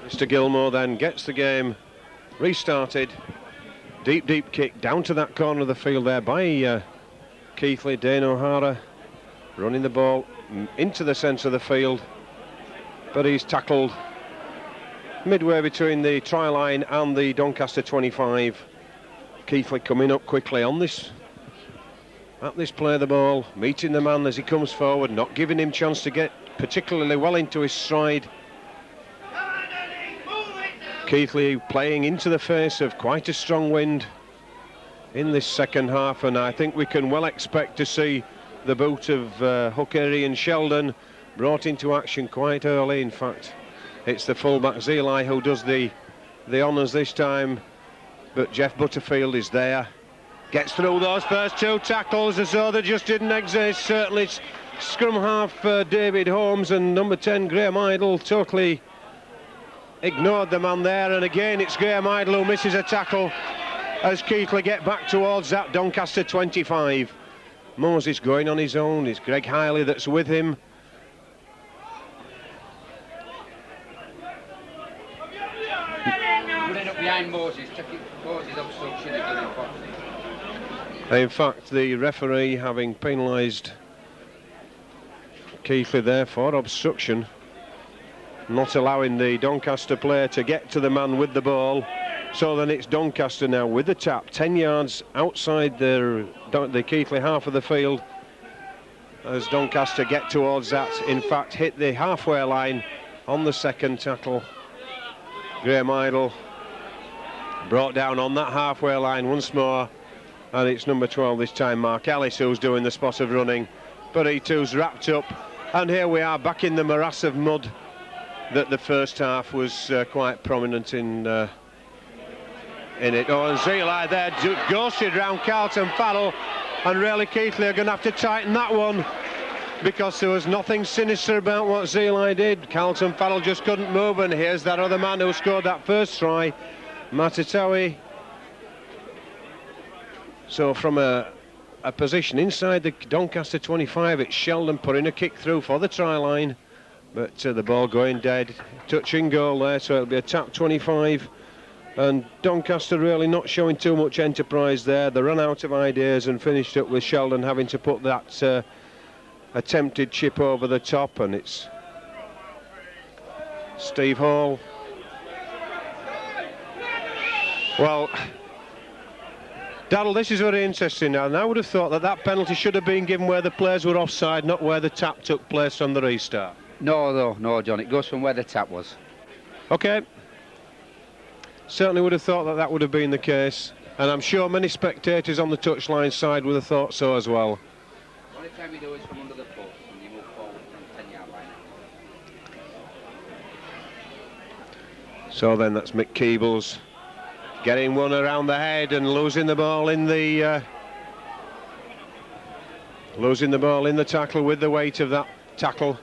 Mr. Gilmore then gets the game restarted. Deep kick down to that corner of the field there by Keighley. Dane O'Hara running the ball into the centre of the field, but he's tackled midway between the try line and the Doncaster 25. Keighley coming up quickly on this play of the ball, meeting the man as he comes forward, not giving him chance to get particularly well into his stride. Keighley playing into the face of quite a strong wind in this second half, and I think we can well expect to see the boot of Huckeri and Sheldon brought into action quite early. In fact, it's the fullback Zeli who does the honours this time, but Jeff Butterfield is there, gets through those first two tackles as though they just didn't exist. Certainly scrum half David Holmes and number 10 Graham Idle totally ignored the man there, and again it's Graham Idle who misses a tackle as Keighley get back towards that Doncaster 25. Moses going on his own, it's Greg Hiley that's with him. Behind Moses, Moses obstruction again. In fact, the referee having penalised Keighley there for obstruction, not allowing the Doncaster player to get to the man with the ball. So then it's Doncaster now with the tap, 10 yards outside the Keighley half of the field, as Doncaster get towards that. In fact, hit the halfway line on the second tackle. Graham Idle brought down on that halfway line once more, and it's number 12 this time, Mark Ellis, who's doing the spot of running, but he too's wrapped up, and here we are back in the morass of mud that the first half was quite prominent in it. Oh, and Zeli there ghosted round Carlton Farrell, and really Keighley are going to have to tighten that one, because there was nothing sinister about what Zeli did. Carlton Farrell just couldn't move, and here's that other man who scored that first try, Matatawi. So from a position inside the Doncaster 25, it's Sheldon putting a kick through for the try line, but the ball going dead. Touching goal there, so it'll be a tap 25. And Doncaster really not showing too much enterprise there. They ran out of ideas and finished up with Sheldon having to put that attempted chip over the top, and it's Steve Hall. Well, Daryl, this is very interesting now, and I would have thought that penalty should have been given where the players were offside, not where the tap took place on the restart. No, John, it goes from where the tap was. OK. Certainly would have thought that would have been the case, and I'm sure many spectators on the touchline side would have thought so as well. The only time you do is from under the post and you move forward from the 10-yard line. So then that's Mick Keebles getting one around the head and losing the ball in the tackle with the weight of that tackle.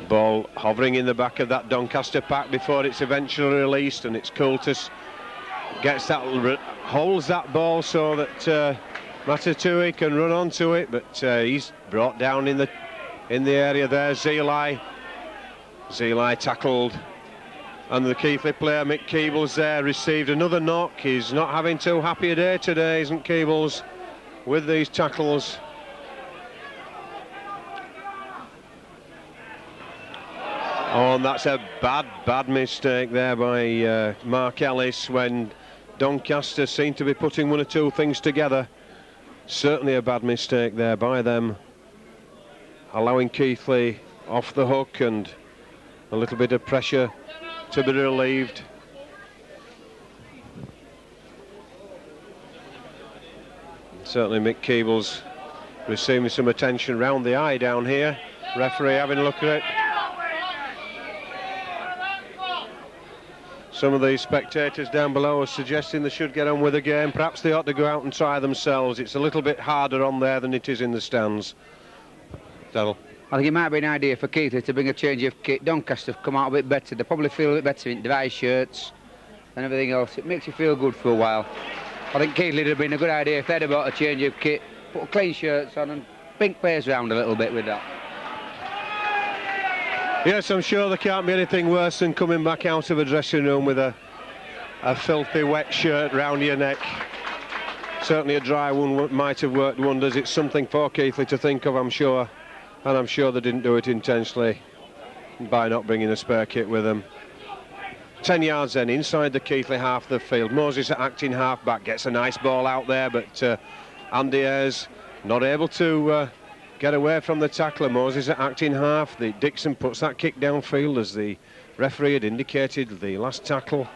Ball hovering in the back of that Doncaster pack before it's eventually released, and it's Coulter gets that, holds that ball so that Matatawi can run onto it, but he's brought down in the area there. Zeli tackled, and the Keighley player Mick Keebles there received another knock. He's not having too happy a day today, isn't Keebles, with these tackles. Oh, and that's a bad mistake there by Mark Ellis when Doncaster seemed to be putting one or two things together. Certainly a bad mistake there by them, allowing Keighley off the hook and a little bit of pressure to be relieved. Certainly Mick Keebles receiving some attention round the eye down here. Referee having a look at it. Some of these spectators down below are suggesting they should get on with the game. Perhaps they ought to go out and try themselves. It's a little bit harder on there than it is in the stands. Daryl. I think it might be an idea for Keighley to bring a change of kit. Doncaster have come out a bit better. They probably feel a bit better in device shirts and everything else. It makes you feel good for a while. I think Keighley would have been a good idea if they'd have bought a change of kit, put clean shirts on and Pink plays round a little bit with that. Yes, I'm sure there can't be anything worse than coming back out of a dressing room with a filthy wet shirt round your neck. Certainly a dry one might have worked wonders. It's something for Keighley to think of, I'm sure, and I'm sure they didn't do it intentionally by not bringing a spare kit with them. 10 yards then inside the Keighley half of the field. Moses at acting half-back gets a nice ball out there, but Andy Ayres not able to get away from the tackler. Moses at acting half. Dixon puts that kick downfield as the referee had indicated the last tackle.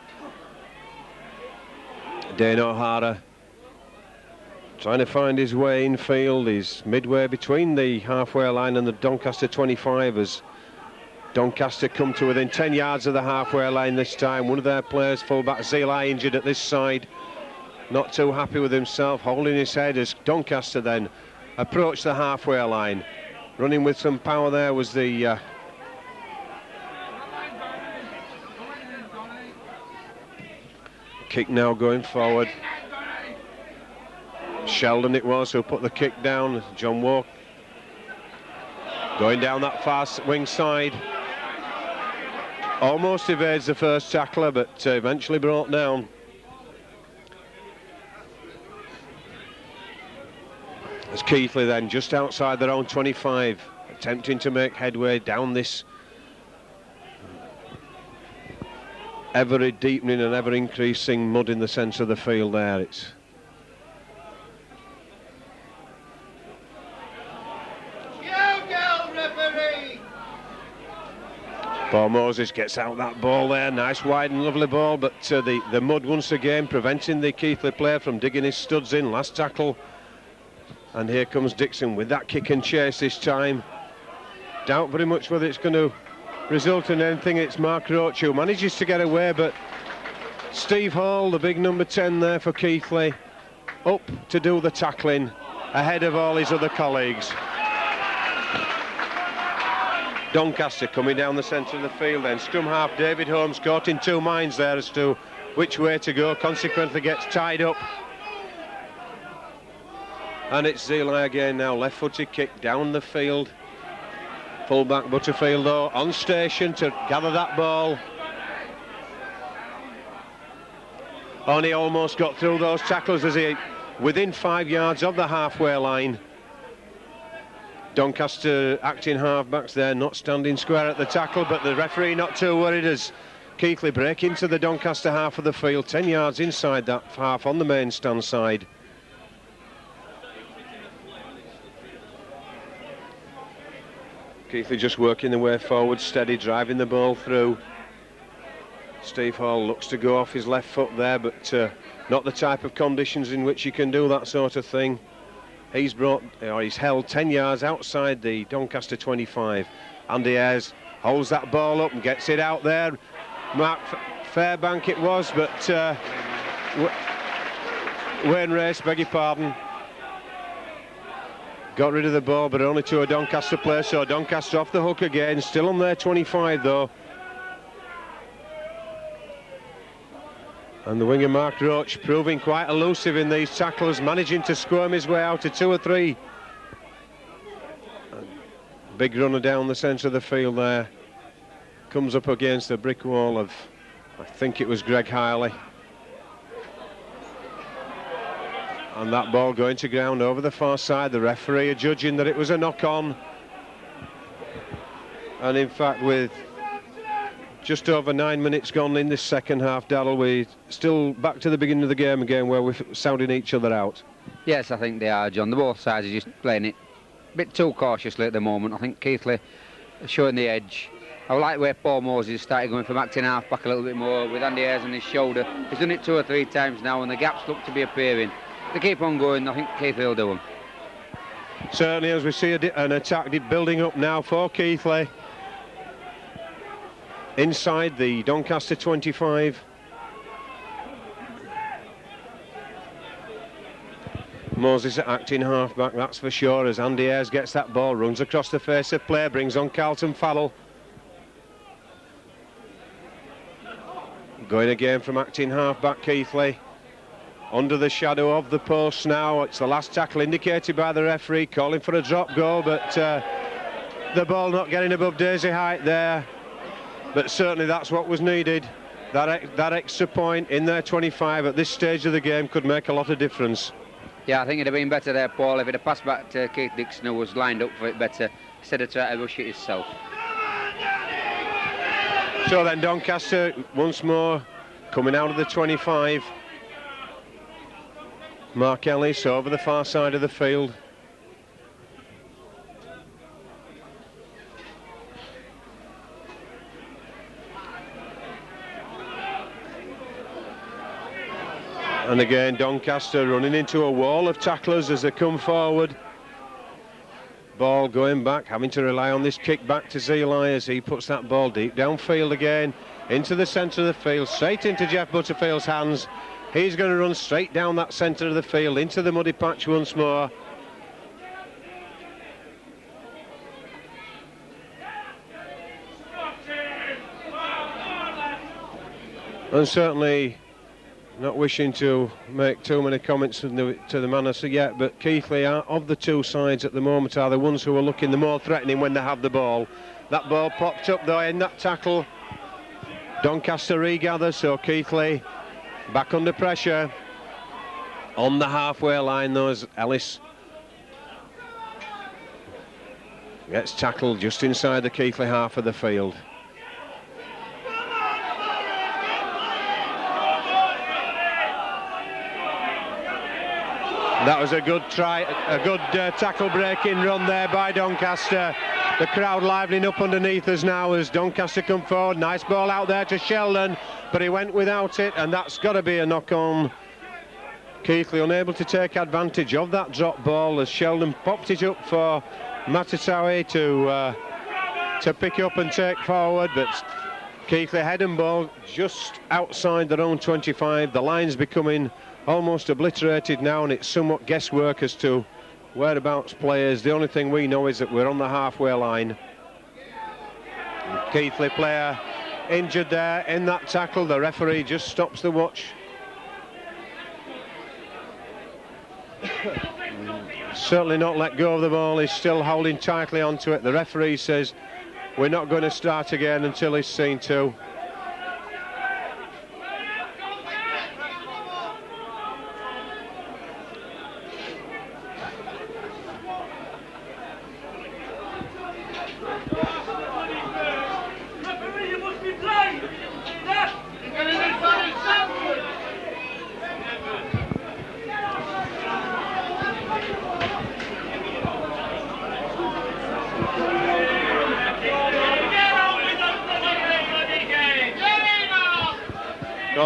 Dane O'Hara trying to find his way infield. He's midway between the halfway line and the Doncaster 25 as Doncaster come to within 10 yards of the halfway line this time. One of their players, fullback Zeli, injured at this side. Not too happy with himself, holding his head as Doncaster then approach the halfway line. Running with some power there was the kick now going forward. Sheldon it was who put the kick down. John Walker going down that far wing side. Almost evades the first tackler, but eventually brought down. As Keighley then just outside their own 25, attempting to make headway down this ever deepening and ever increasing mud in the centre of the field there. It's Paul Moses gets out that ball there, nice wide and lovely ball, but the mud once again preventing the Keighley player from digging his studs in. Last tackle, and here comes Dixon with that kick and chase this time. Doubt very much whether it's going to result in anything. It's Mark Roach who manages to get away, but Steve Hall, the big number 10 there for Keighley, up to do the tackling ahead of all his other colleagues. Doncaster coming down the centre of the field then. Scrum half David Holmes caught in two minds there as to which way to go, consequently gets tied up. And it's Zeli again now, left-footed kick down the field. Full-back Butterfield though on station to gather that ball. Only almost got through those tackles as he within 5 yards of the halfway line. Doncaster acting half-backs there, not standing square at the tackle, but the referee not too worried as Keighley break into the Doncaster half of the field, 10 yards inside that half on the main stand side. Keighley just working the way forward, steady, driving the ball through. Steve Hall looks to go off his left foot there, but not the type of conditions in which he can do that sort of thing. He's held 10 yards outside the Doncaster 25. Andy Ayres holds that ball up and gets it out there. Mark Fairbank it was, but Wayne Race, beg your pardon, got rid of the ball, but only to a Doncaster player, so Doncaster off the hook again, still on their 25 though. And the winger Mark Roach proving quite elusive in these tackles, managing to squirm his way out to 2 or 3. Big runner down the centre of the field there. Comes up against the brick wall of, I think it was Greg Hiley. And that ball going to ground over the far side. The referee adjudging that it was a knock-on. And in fact, with just over 9 minutes gone in this second half, Darrell, we're still back to the beginning of the game again where we're sounding each other out. Yes, I think they are, John. The both sides are just playing it a bit too cautiously at the moment. I think Keighley is showing the edge. I like where Paul Moses started going from acting half back a little bit more with Andy Ayres on his shoulder. He's done it 2 or 3 times now and the gaps look to be appearing. They keep on going, I think Keighley will do them. Certainly, as we see an attack building up now for Keighley. Inside the Doncaster 25. Moses acting half-back, that's for sure, as Andy Ayres gets that ball, runs across the face of play, brings on Carlton Farrell. Going again from acting half-back, Keighley. under the shadow of the post now. It's the last tackle indicated by the referee, calling for a drop goal, but the ball not getting above daisy height there. But certainly that's what was needed. That extra point in their 25 at this stage of the game could make a lot of difference. Yeah, I think it'd have been better there, Paul, if it had passed back to Keith Dixon, who was lined up for it better, instead of trying to rush it himself. So then Doncaster once more coming out of the 25. Mark Ellis over the far side of the field. And again, Doncaster running into a wall of tacklers as they come forward. Ball going back, having to rely on this kick back to Zeeli as he puts that ball deep downfield again, into the centre of the field, straight into Jeff Butterfield's hands. He's going to run straight down that centre of the field, into the muddy patch once more. And certainly not wishing to make too many comments to the man as yet, but Keighley, of the two sides at the moment, are the ones who are looking the more threatening when they have the ball. That ball popped up though in that tackle. Doncaster regather, so Keighley back under pressure. On the halfway line though, as Ellis gets tackled just inside the Keighley half of the field. That was a good try, a good tackle breaking run there by Doncaster. The crowd livening up underneath us now as Doncaster come forward. Nice ball out there to Sheldon, but he went without it, and that's got to be a knock on. Keighley unable to take advantage of that drop ball as Sheldon popped it up for Matatawi to pick up and take forward, but Keighley head and ball just outside their own 25. The line's becoming almost obliterated now, and it's somewhat guesswork as to whereabouts players. The only thing we know is that we're on the halfway line. Keighley player injured there in that tackle. The referee just stops the watch. Certainly not let go of the ball. He's still holding tightly onto it. The referee says we're not going to start again until he's seen to.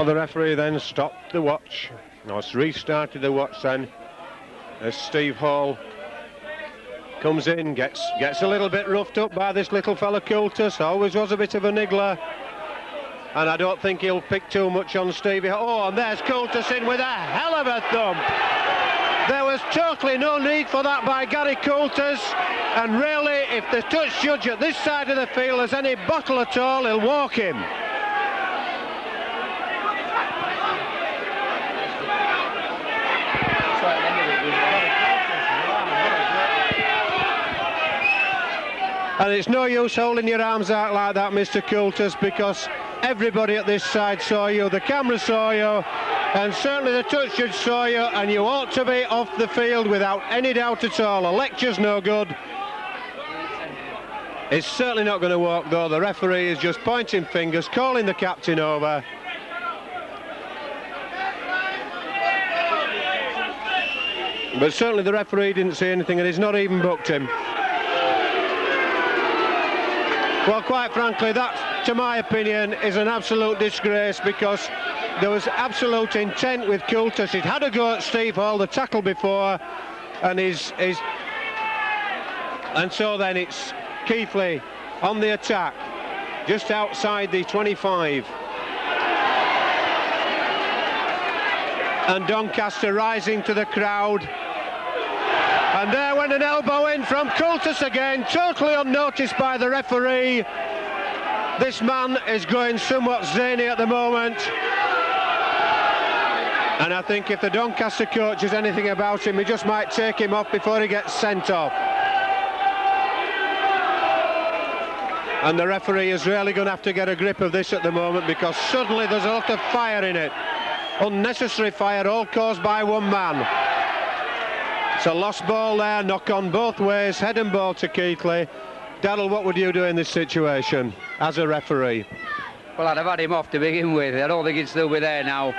So the referee then stopped the watch, or restarted the watch then, as Steve Hall comes in, gets a little bit roughed up by this little fella Coulter. Always was a bit of a niggler, and I don't think he'll pick too much on Stevie. Oh, and there's Coulter in with a hell of a thump. There was totally no need for that by Gary Coulters, and really, if the touch judge at this side of the field has any bottle at all, he'll walk him. And it's no use holding your arms out like that, Mr. Coulters, because everybody at this side saw you, the camera saw you, and certainly the touch judge saw you, and you ought to be off the field without any doubt at all. A lecture's no good. It's certainly not going to work though. The referee is just pointing fingers, calling the captain over. But certainly the referee didn't say anything, and he's not even booked him. Well, quite frankly, that, to my opinion, is an absolute disgrace, because there was absolute intent with Coulters. He'd had a go at Steve Hall, the tackle before, and and so then it's Keighley on the attack, just outside the 25. And Doncaster rising to the crowd. And there went an elbow in from Coulters again, totally unnoticed by the referee. This man is going somewhat zany at the moment. And I think if the Doncaster coach is anything about him, he just might take him off before he gets sent off. And the referee is really going to have to get a grip of this at the moment, because suddenly there's a lot of fire in it. Unnecessary fire, all caused by one man. It's a lost ball there, knock on both ways, head and ball to Keighley. Daryl, what would you do in this situation as a referee? Well, I'd have had him off to begin with. I don't think he'd still be there now.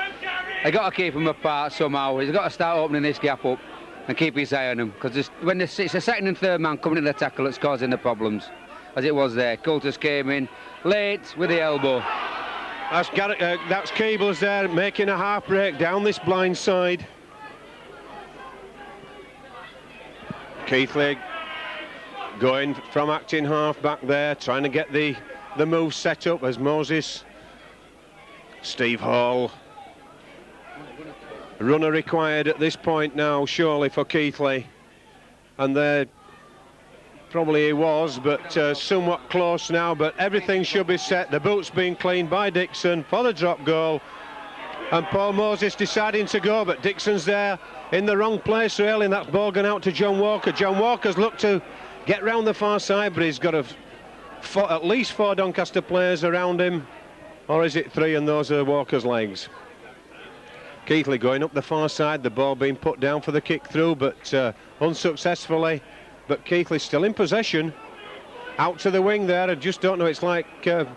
They've got to keep him apart somehow. He's got to start opening this gap up and keep his eye on him, because when it's the second and third man coming in the tackle that's causing the problems, as it was there. Coulter's came in late with the elbow. That's Keebles there, making a half break down this blind side. Keighley going from acting half back there, trying to get the move set up as Moses. Steve Hall. Runner required at this point now, surely, for Keighley. And there probably he was, but somewhat close now, but everything should be set. The boot's being cleaned by Dixon for the drop goal. And Paul Moses deciding to go, but Dixon's there in the wrong place, really, and that ball going out to John Walker. John Walker's looked to get round the far side, but he's got at least 4 Doncaster players around him. Or is it 3, and those are Walker's legs? Keighley going up the far side, the ball being put down for the kick through, but unsuccessfully. But Keighley's still in possession. Out to the wing there, I just don't know, it's like a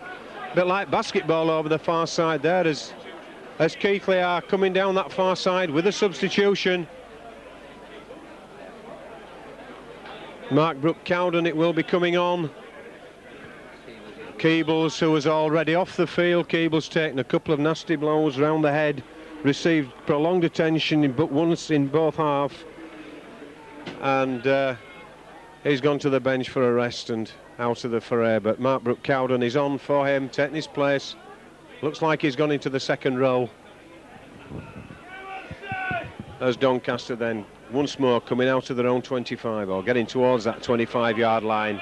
bit like basketball over the far side there as Keighley are coming down that far side with a substitution. Mark Brooke-Cowden, it will be coming on. Keebles, who was already off the field. Keebles taking a couple of nasty blows round the head, received prolonged attention but once in both half, and he's gone to the bench for a rest and out of the foray. But Mark Brooke-Cowden is on for him, taking his place. Looks like he's gone into the second row. As Doncaster then once more coming out of their own 25, or getting towards that 25-yard line.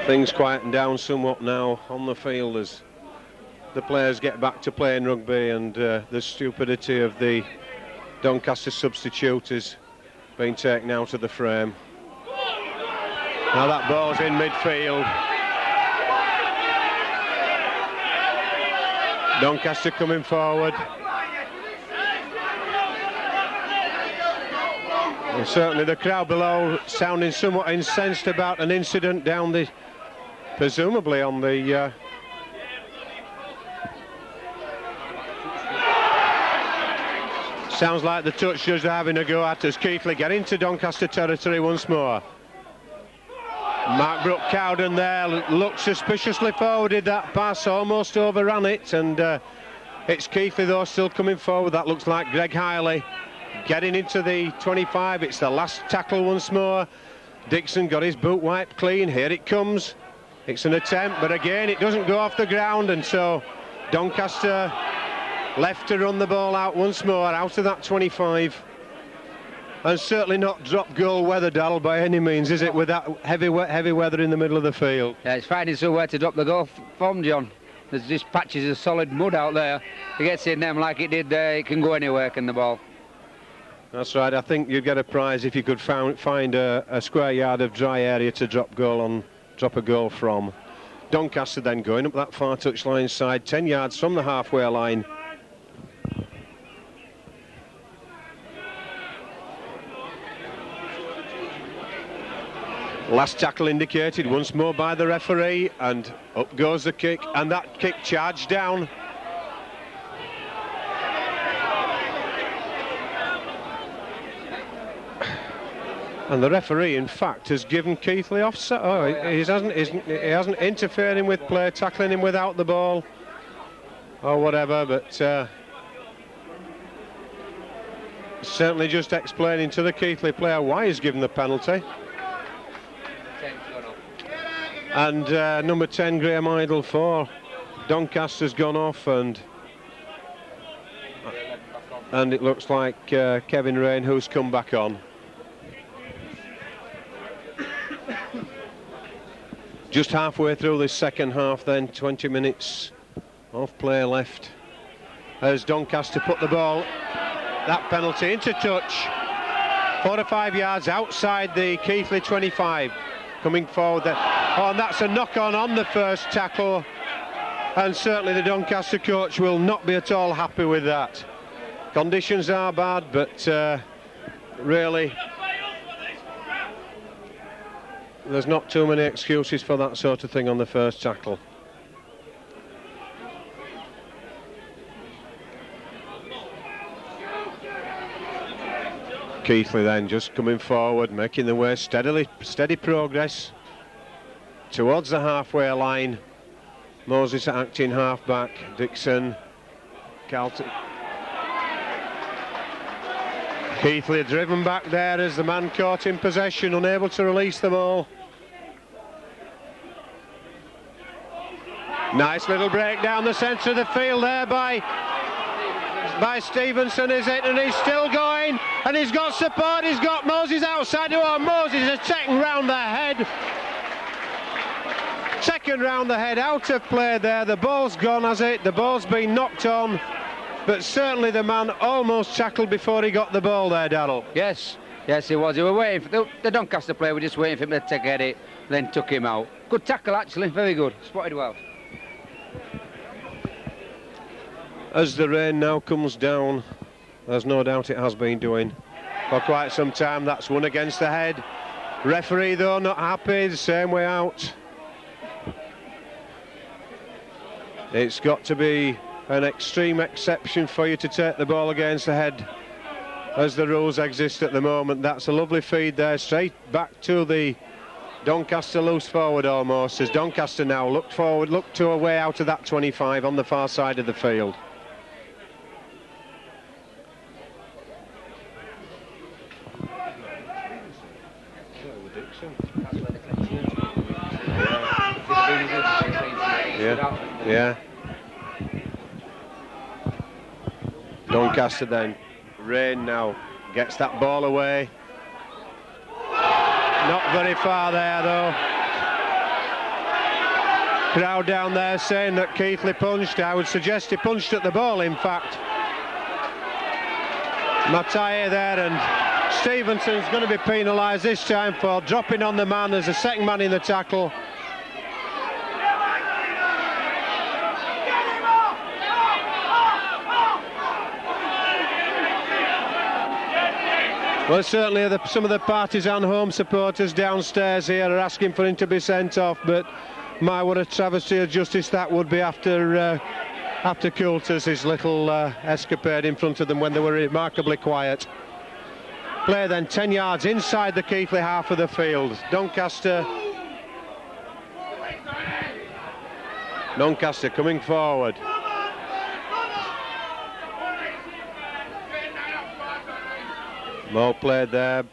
Things quieten down somewhat now on the field as the players get back to playing rugby, and the stupidity of the Doncaster substitute is being taken out of the frame. Now that ball's in midfield. Doncaster coming forward. And certainly the crowd below sounding somewhat incensed about an incident down the, presumably on the sounds like the touch judge are having a go at us. Keighley get into Doncaster territory once more. Mark Brooke-Cowden there looked suspiciously forwarded that pass, almost overran it, and it's Keighley though still coming forward. That looks like Greg Hiley getting into the 25. It's the last tackle once more. Dixon got his boot wiped clean. Here it comes. It's an attempt, but again it doesn't go off the ground, and so Doncaster left to run the ball out once more out of that 25. And certainly not drop goal weather, Daryl, by any means, is it, with that heavy weather in the middle of the field? Yeah, it's finding somewhere to drop the goal from, John. There's just patches of solid mud out there. If it gets in them like it did there, it can go anywhere, can the ball? That's right. I think you'd get a prize if you could find a square yard of dry area to drop a goal from. Doncaster then going up that far touchline side, 10 yards from the halfway line. Last tackle indicated once more by the referee, and up goes the kick, and that kick charged down. And the referee, in fact, has given Keighley offside. Oh, he hasn't interfering with play, tackling him without the ball, or whatever. But certainly just explaining to the Keighley player why he's given the penalty. And number 10, Graham Idle for Doncaster's gone off, and it looks like Kevin Rain who's come back on. Just halfway through this second half then, 20 minutes of play left. As Doncaster put the ball, that penalty into touch, 4 or 5 yards outside the Keighley 25. Coming forward there. Oh, and that's a knock-on the first tackle. And certainly the Doncaster coach will not be at all happy with that. Conditions are bad, but really, there's not too many excuses for that sort of thing on the first tackle. Keighley then just coming forward, making the way steady progress towards the halfway line. Moses acting half-back, Dixon, Carlton. Keighley driven back there as the man caught in possession, unable to release them all. Nice little break down the centre of the field there by Stevenson, is it? And he's still going, and he's got support, he's got Moses outside. Oh, Moses is taken round the head. Second round the head, out of play there. The ball's gone, has it? The ball's been knocked on, but certainly the man almost tackled before he got the ball there, Darrell. Yes, he was. He was waiting for the Doncaster player. Were just waiting for him to take a hit, then took him out. Good tackle, actually. Very good. Spotted well. As the rain now comes down, there's no doubt it has been doing for quite some time. That's one against the head. Referee, though, not happy. The same way out. It's got to be an extreme exception for you to take the ball against the head as the rules exist at the moment. That's a lovely feed there, straight back to the Doncaster loose forward almost, as Doncaster now looked forward, looked to a way out of that 25 on the far side of the field. Yeah. Doncaster then. Rain now gets that ball away. Not very far there though. Crowd down there saying that Keighley punched. I would suggest he punched at the ball, in fact. Matthias there, and Stevenson's going to be penalised this time for dropping on the man as the second man in the tackle. Well, certainly some of the partisan home supporters downstairs here are asking for him to be sent off, but my, what a travesty of justice that would be after Coulter's his little escapade in front of them when they were remarkably quiet. Play then 10 yards inside the Keighley half of the field. Doncaster coming forward. More played there.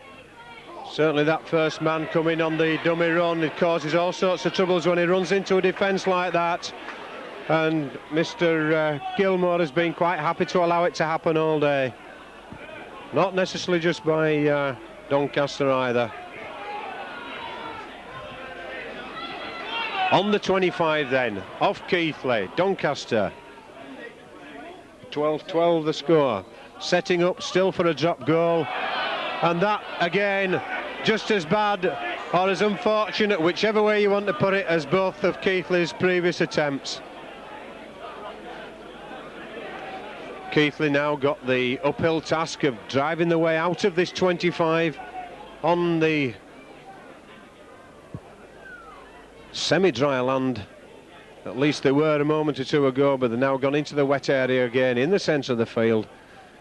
Certainly that first man coming on the dummy run, it causes all sorts of troubles when he runs into a defence like that. And Mr. Gilmore has been quite happy to allow it to happen all day. Not necessarily just by Doncaster either. On the 25 then, off Keighley, Doncaster. 12-12 the score. Setting up still for a drop goal. And that, again, just as bad or as unfortunate, whichever way you want to put it, as both of Keighley's previous attempts. Keighley now got the uphill task of driving the way out of this 25 on the semi-dry land. At least they were a moment or two ago, but they've now gone into the wet area again in the centre of the field.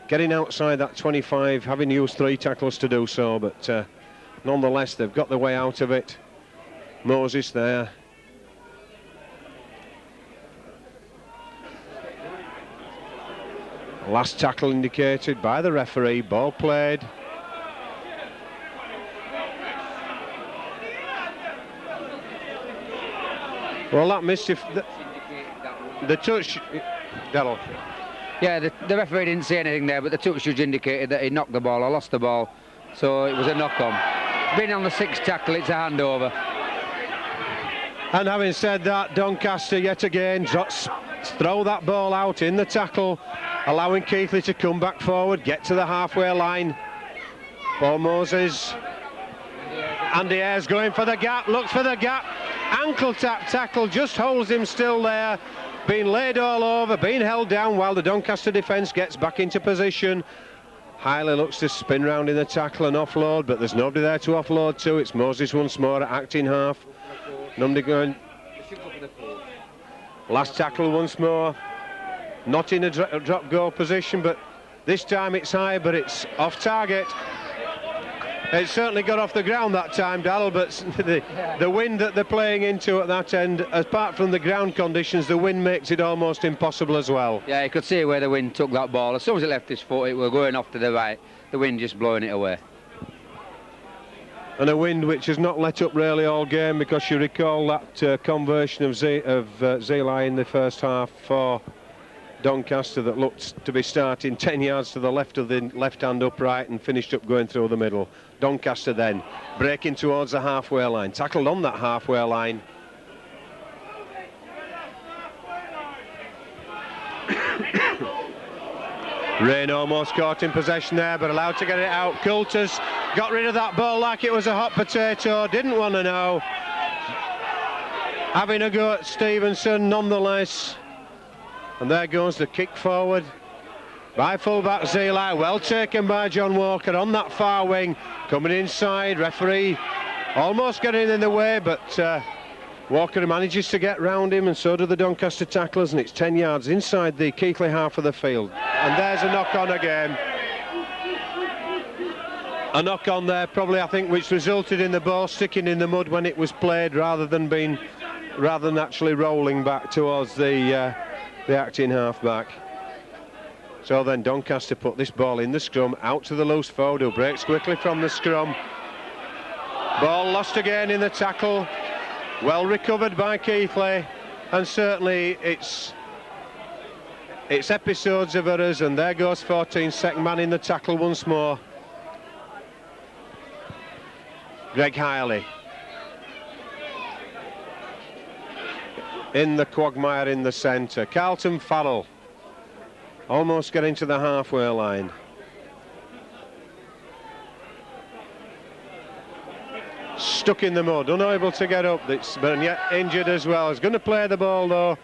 Getting outside that 25, having used 3 tackles to do so, but nonetheless they've got the way out of it. Moses there. Last tackle indicated by the referee, ball played. Well, that missed if... The touch, Dello. Yeah, the referee didn't say anything there, but the touch judge indicated that he knocked the ball or lost the ball, so it was a knock-on. Being on the sixth tackle, it's a handover. And having said that, Doncaster yet again throw that ball out in the tackle, allowing Keighley to come back forward, get to the halfway line. Paul Moses. Andy Ayres going for the gap, looks for the gap. Ankle tap tackle, just holds him still there. Being laid all over, being held down while the Doncaster defence gets back into position. Keighley looks to spin round in the tackle and offload, but there's nobody there to offload to. It's Moses once more at acting half. Nobody going. Last tackle once more. Not in a drop goal position, but this time it's high, but it's off target. It certainly got off the ground that time, Dal, but the wind that they're playing into at that end, apart from the ground conditions, the wind makes it almost impossible as well. Yeah, you could see where the wind took that ball. As soon as it left his foot, it was going off to the right. The wind just blowing it away. And a wind which has not let up really all game, because you recall that conversion of Zeli in the first half for Doncaster that looked to be starting 10 yards to the left of the left-hand upright and finished up going through the middle. Doncaster then breaking towards the halfway line, tackled on that halfway line. Rain almost caught in possession there, but allowed to get it out. Coulter's got rid of that ball like it was a hot potato, didn't want to know. Having a go at Stevenson nonetheless. And there goes the kick forward by fullback Zeli, well taken by John Walker on that far wing, coming inside, referee almost getting in the way, but Walker manages to get round him, and so do the Doncaster tacklers, and it's 10 yards inside the Keighley half of the field. And there's a knock-on again. A knock-on there, probably, I think, which resulted in the ball sticking in the mud when it was played, rather than actually rolling back towards the acting half-back. So then Doncaster put this ball in the scrum, out to the loose forward, who breaks quickly from the scrum. Ball lost again in the tackle, well recovered by Keighley, and certainly it's episodes of errors, and there goes 14th man in the tackle once more. Greg Keighley in the quagmire in the centre. Carlton Farrell almost getting to the halfway line. Stuck in the mud, unable to get up, but yet injured as well. He's going to play the ball though.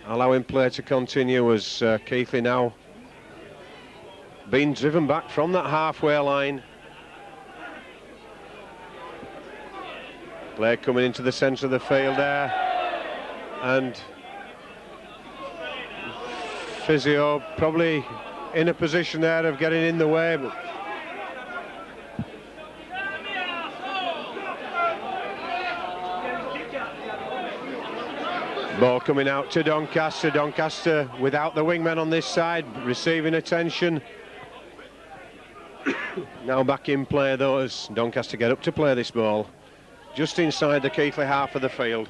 Allowing play to continue as Keighley now being driven back from that halfway line. Play coming into the centre of the field there, and Physio probably in a position there of getting in the way, but ball coming out to Doncaster. Doncaster without the wingmen on this side, receiving attention. Now back in play though, as Doncaster get up to play this ball just inside the Keighley half of the field.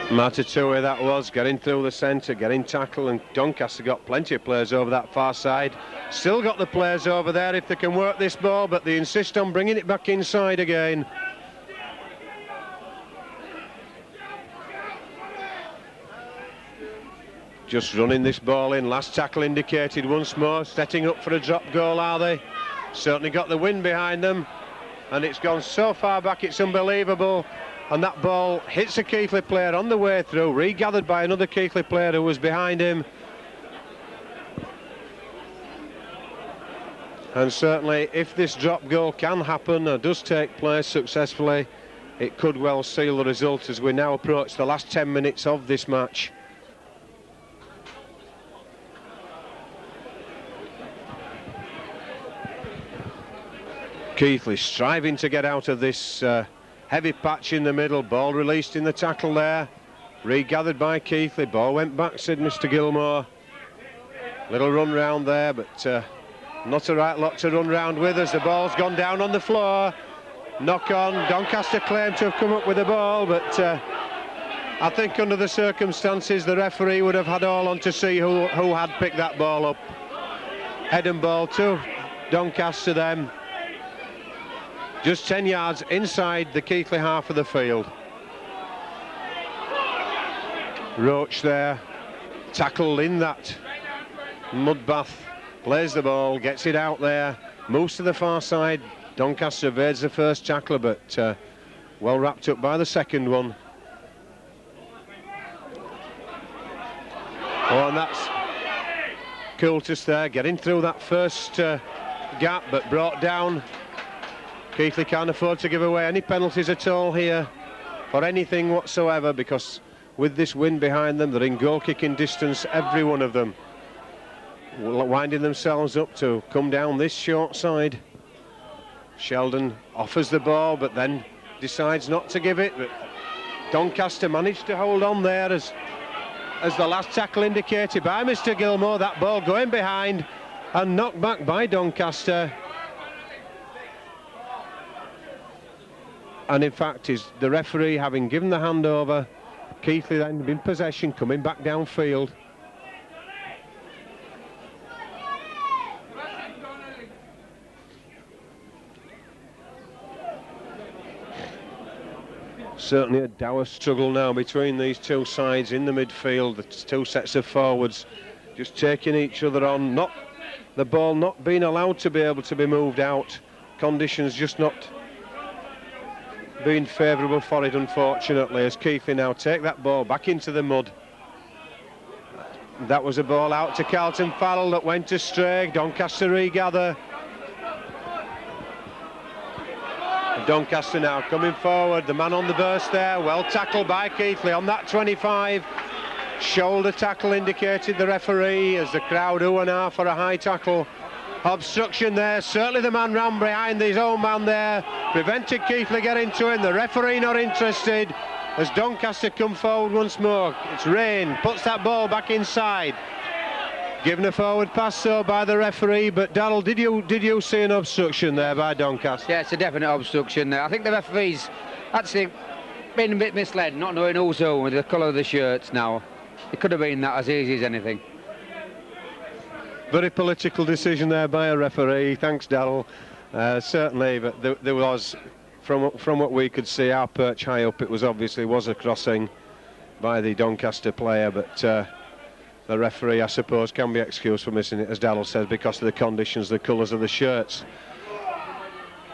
Matatui that was, getting through the centre, getting tackled, and Doncaster got plenty of players over that far side. Still got the players over there if they can work this ball, but they insist on bringing it back inside again. Just running this ball in, last tackle indicated once more, setting up for a drop goal, are they? Certainly got the wind behind them, and it's gone so far back it's unbelievable. And that ball hits a Keighley player on the way through, regathered by another Keighley player who was behind him. And certainly if this drop goal can happen or does take place successfully, it could well seal the result as we now approach the last 10 minutes of this match. Keighley striving to get out of this heavy patch in the middle. Ball released in the tackle there. Regathered by Keighley. Ball went back, said Mr. Gilmore. Little run round there, but not a right lot to run round with as the ball's gone down on the floor. Knock on. Doncaster claimed to have come up with the ball, but I think under the circumstances the referee would have had all on to see who had picked that ball up. Head and ball to Doncaster then. Just 10 yards inside the Keighley half of the field. Roach there, tackled in that mud bath, plays the ball, gets it out there, moves to the far side. Doncaster evades the first tackler, but well wrapped up by the second one. Oh, and that's Coultis there, getting through that first gap, but brought down. Keighley can't afford to give away any penalties at all here for anything whatsoever, because with this wind behind them, they're in goal-kicking distance, every one of them, winding themselves up to come down this short side. Sheldon offers the ball, but then decides not to give it. But Doncaster managed to hold on there as the last tackle indicated by Mr. Gilmore. That ball going behind and knocked back by Doncaster. And in fact, is the referee having given the handover. Keighley then in possession, coming back downfield. Certainly a dour struggle now between these two sides in the midfield. The two sets of forwards just taking each other on. Not the ball not being allowed to be able to be moved out. Conditions just not being favourable for it, unfortunately, as Keighley now take that ball back into the mud. That was a ball out to Carlton Farrell that went astray. Doncaster regather. Doncaster now coming forward, the man on the burst there, well tackled by Keighley on that 25. Shoulder tackle indicated the referee as the crowd ooh and ah for a high tackle. Obstruction there, certainly the man ran behind his own man there, prevented Keighley getting to him. The referee not interested as Doncaster come forward once more. It's Rain, puts that ball back inside. Given a forward pass so by the referee, but Darrell, did you see an obstruction there by Doncaster? Yeah, it's a definite obstruction there. I think the referee's actually been a bit misled, not knowing who's who with the colour of the shirts now. It could have been that as easy as anything. Very political decision there by a referee, thanks Darrell. Certainly, but there was, from what we could see, our perch high up, it was obviously a crossing by the Doncaster player, but the referee, I suppose, can be excused for missing it, as Darrell says, because of the conditions, the colours of the shirts.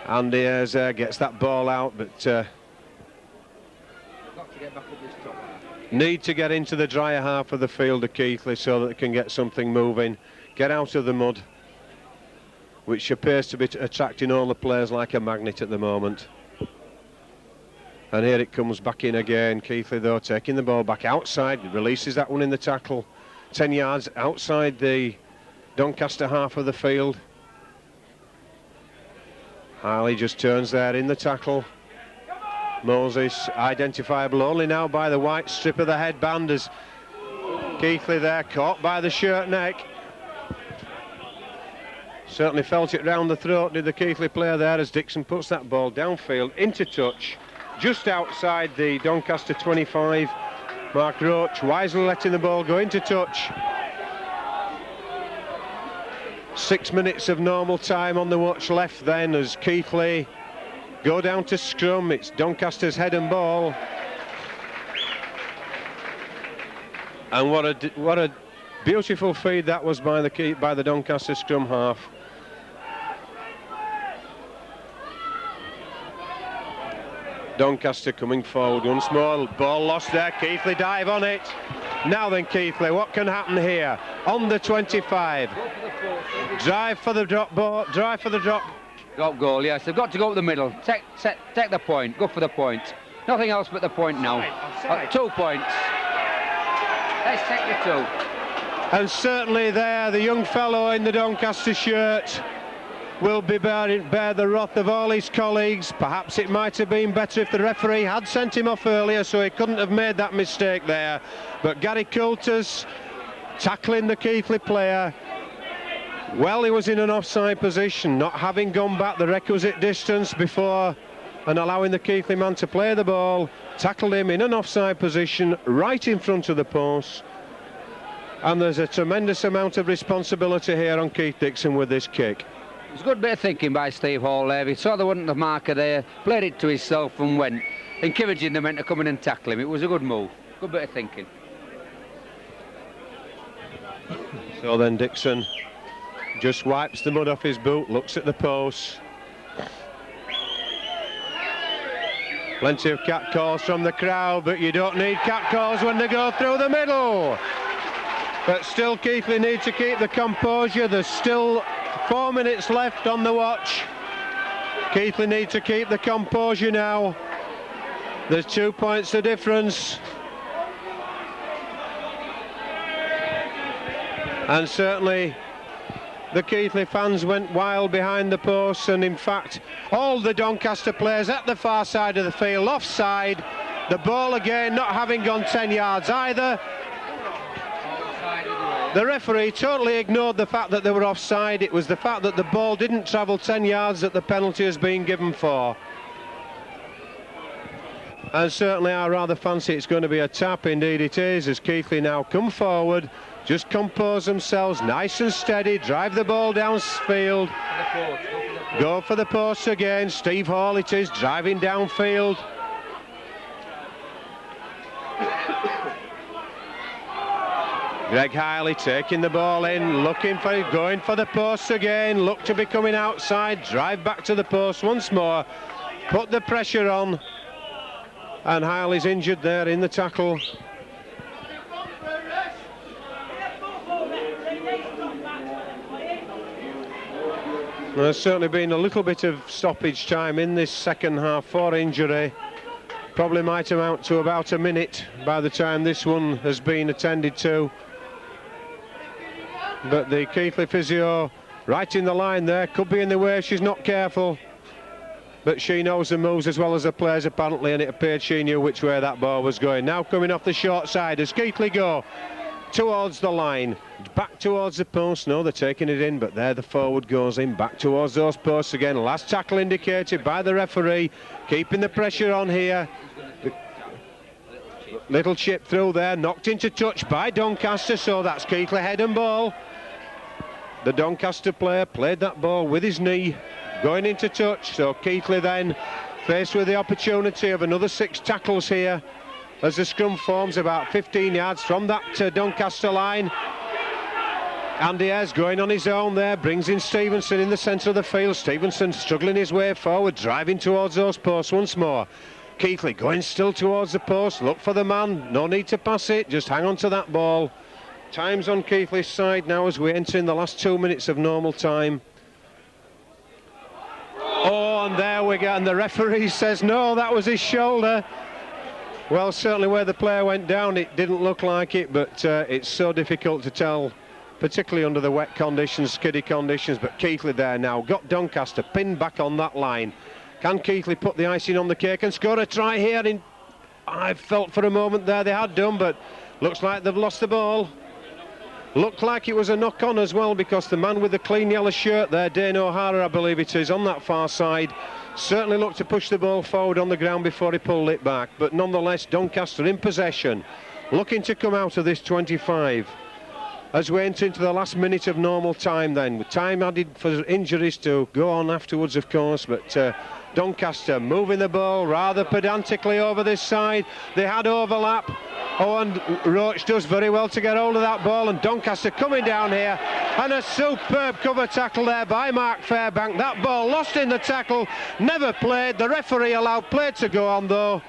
Andy Ayres gets that ball out, but got to get back up this top. Need to get into the drier half of the field of Keighley so that they can get something moving, get out of the mud, which appears to be attracting all the players like a magnet at the moment. And here it comes back in again. Keighley, though, taking the ball back outside, releases that one in the tackle. 10 yards outside the Doncaster half of the field. Harley just turns there in the tackle. Moses, identifiable only now by the white strip of the headband, as Keighley there caught by the shirt neck. Certainly felt it round the throat, did the Keighley player there, as Dixon puts that ball downfield into touch just outside the Doncaster 25. Mark Roach wisely letting the ball go into touch. 6 minutes of normal time on the watch left then as Keighley go down to scrum. It's Doncaster's head and ball. And what a beautiful feed that was by the Doncaster scrum half. Doncaster coming forward once more. Ball lost there. Keighley dive on it. Now then, Keighley, what can happen here? On the 25. Drive for the drop ball. Drive for the drop. Drop goal, yes. They've got to go up the middle. Take the point. Go for the point. Nothing else but the point now. 2 points. Let's take the 2. And certainly there, the young fellow in the Doncaster shirt will bear the wrath of all his colleagues. Perhaps it might have been better if the referee had sent him off earlier, so he couldn't have made that mistake there. But Gary Coulter's tackling the Keighley player. Well, he was in an offside position, not having gone back the requisite distance before and allowing the Keighley man to play the ball. Tackled him in an offside position right in front of the post. And there's a tremendous amount of responsibility here on Keith Dixon with this kick. It was a good bit of thinking by Steve Hall there. He saw there wasn't the marker there, played it to himself and went, encouraging the men to come in and tackle him. It was a good move, good bit of thinking. So then Dixon just wipes the mud off his boot, looks at the post. Plenty of cat calls from the crowd, but you don't need cat calls when they go through the middle. But still, Keighley need to keep the composure. There's still 4 minutes left on the watch. Keighley need to keep the composure now. There's 2 points of difference. And certainly the Keighley fans went wild behind the posts, and in fact all the Doncaster players at the far side of the field offside. The ball again not having gone 10 yards either. The referee totally ignored the fact that they were offside. It was the fact that the ball didn't travel 10 yards that the penalty has been given for. And certainly I rather fancy it's going to be a tap. Indeed it is, as Keighley now come forward, just compose themselves nice and steady, drive the ball downfield, go for the post again. Steve Hall it is, driving downfield. Greg Keighley taking the ball in, going for the post again, look to be coming outside, drive back to the post once more, put the pressure on, and Keighley's injured there in the tackle. There's certainly been a little bit of stoppage time in this second half for injury. Probably might amount to about a minute by the time this one has been attended to. But the Keighley physio right in the line there, could be in the way, she's not careful. But she knows the moves as well as the players apparently, and it appeared she knew which way that ball was going. Now coming off the short side as Keighley go towards the line, back towards the post. No, they're taking it in, but there the forward goes in, back towards those posts again. Last tackle indicated by the referee, keeping the pressure on here. Little chip through there, knocked into touch by Doncaster, so that's Keighley head and ball. The Doncaster player played that ball with his knee, going into touch, so Keighley then faced with the opportunity of another 6 tackles here as the scrum forms about 15 yards from that Doncaster line. Andy Ayres going on his own there, brings in Stevenson in the centre of the field. Stevenson struggling his way forward, driving towards those posts once more. Keighley going still towards the post, look for the man, no need to pass it, just hang on to that ball. Time's on Keighley's side now as we enter in the last 2 minutes of normal time. Oh, and there we go, and the referee says no, that was his shoulder. Well, certainly where the player went down it didn't look like it, but it's so difficult to tell, particularly under the wet conditions, skiddy conditions. But Keighley there now got Doncaster pinned back on that line. Can Keighley put the icing on the cake and score a try here? I felt for a moment there they had done, but looks like they've lost the ball. Looked like it was a knock-on as well, because the man with the clean yellow shirt there, Dane O'Hara I believe it is, on that far side, certainly looked to push the ball forward on the ground before he pulled it back. But nonetheless, Doncaster in possession, looking to come out of this 25 as we enter into the last minute of normal time then, with time added for injuries to go on afterwards of course. But Doncaster moving the ball rather pedantically over this side. They had overlap. Oh, and Roach does very well to get hold of that ball, and Doncaster coming down here, and a superb cover tackle there by Mark Fairbank. That ball lost in the tackle, never played. The referee allowed play to go on though,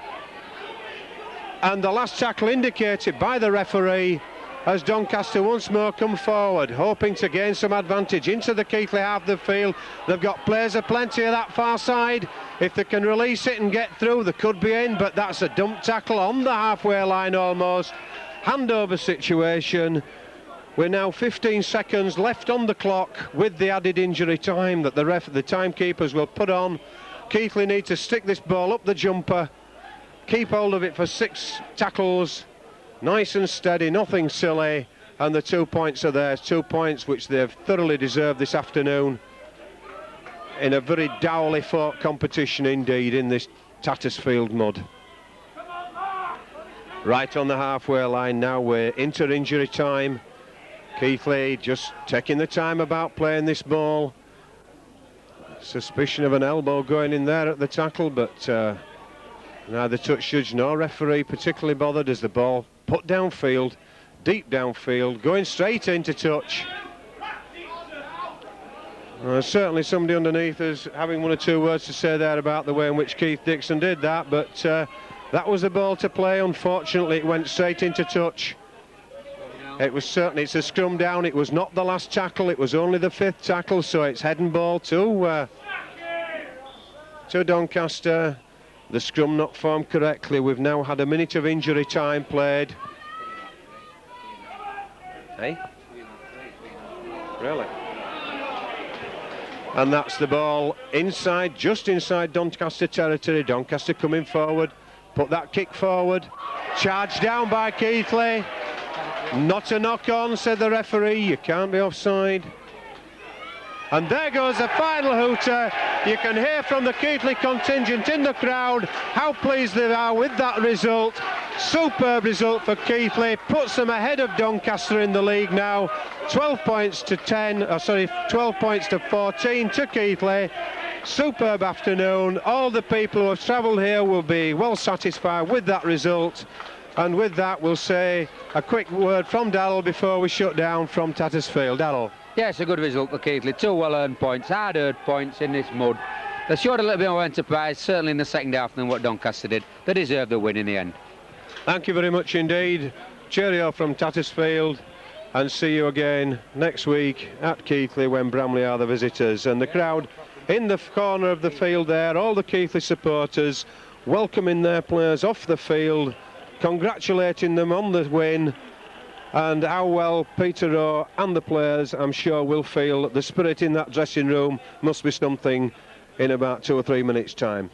and the last tackle indicated by the referee as Doncaster once more come forward, hoping to gain some advantage into the Keighley half of the field. They've got players aplenty of that far side. If they can release it and get through, they could be in, but that's a dump tackle on the halfway line almost. Handover situation. We're now 15 seconds left on the clock with the added injury time that the timekeepers will put on. Keighley need to stick this ball up the jumper, keep hold of it for 6 tackles, nice and steady, nothing silly, and the 2 points are theirs, 2 points which they've thoroughly deserved this afternoon in a very dourly fought competition indeed in this Tattersfield mud. Right on the halfway line now, we're into injury time. Keighley just taking the time about playing this ball. Suspicion of an elbow going in there at the tackle, but neither touch judge nor referee particularly bothered as the ball put downfield, deep downfield, going straight into touch. Certainly somebody underneath us having 1 or 2 words to say there about the way in which Keith Dixon did that, but that was the ball to play. Unfortunately, it went straight into touch. It was certainly, it's a scrum down. It was not the last tackle, it was only the 5th tackle, so it's head and ball to Doncaster. The scrum not formed correctly. We've now had a minute of injury time played. Hey? Really? And that's the ball inside, just inside Doncaster territory. Doncaster coming forward, put that kick forward, charged down by Keighley. Not a knock on, said the referee, you can't be offside. And there goes the final hooter. You can hear from the Keighley contingent in the crowd how pleased they are with that result. Superb result for Keighley, puts them ahead of Doncaster in the league now. 12 points to 12 points to 14 to Keighley. Superb afternoon. All the people who have travelled here will be well satisfied with that result. And with that, we'll say a quick word from Darrell before we shut down from Tattersfield. Darrell. Yeah, it's a good result for Keighley. 2 well-earned points, hard-earned points in this mud. They showed a little bit more enterprise, certainly in the second half, than what Doncaster did. They deserved the win in the end. Thank you very much indeed. Cheerio from Tattersfield, and see you again next week at Keighley when Bramley are the visitors. And the crowd in the corner of the field there, all the Keighley supporters welcoming their players off the field, congratulating them on the win, and how well Peter Rowe and the players, I'm sure, will feel. The spirit in that dressing room must be something in about 2 or 3 minutes' time.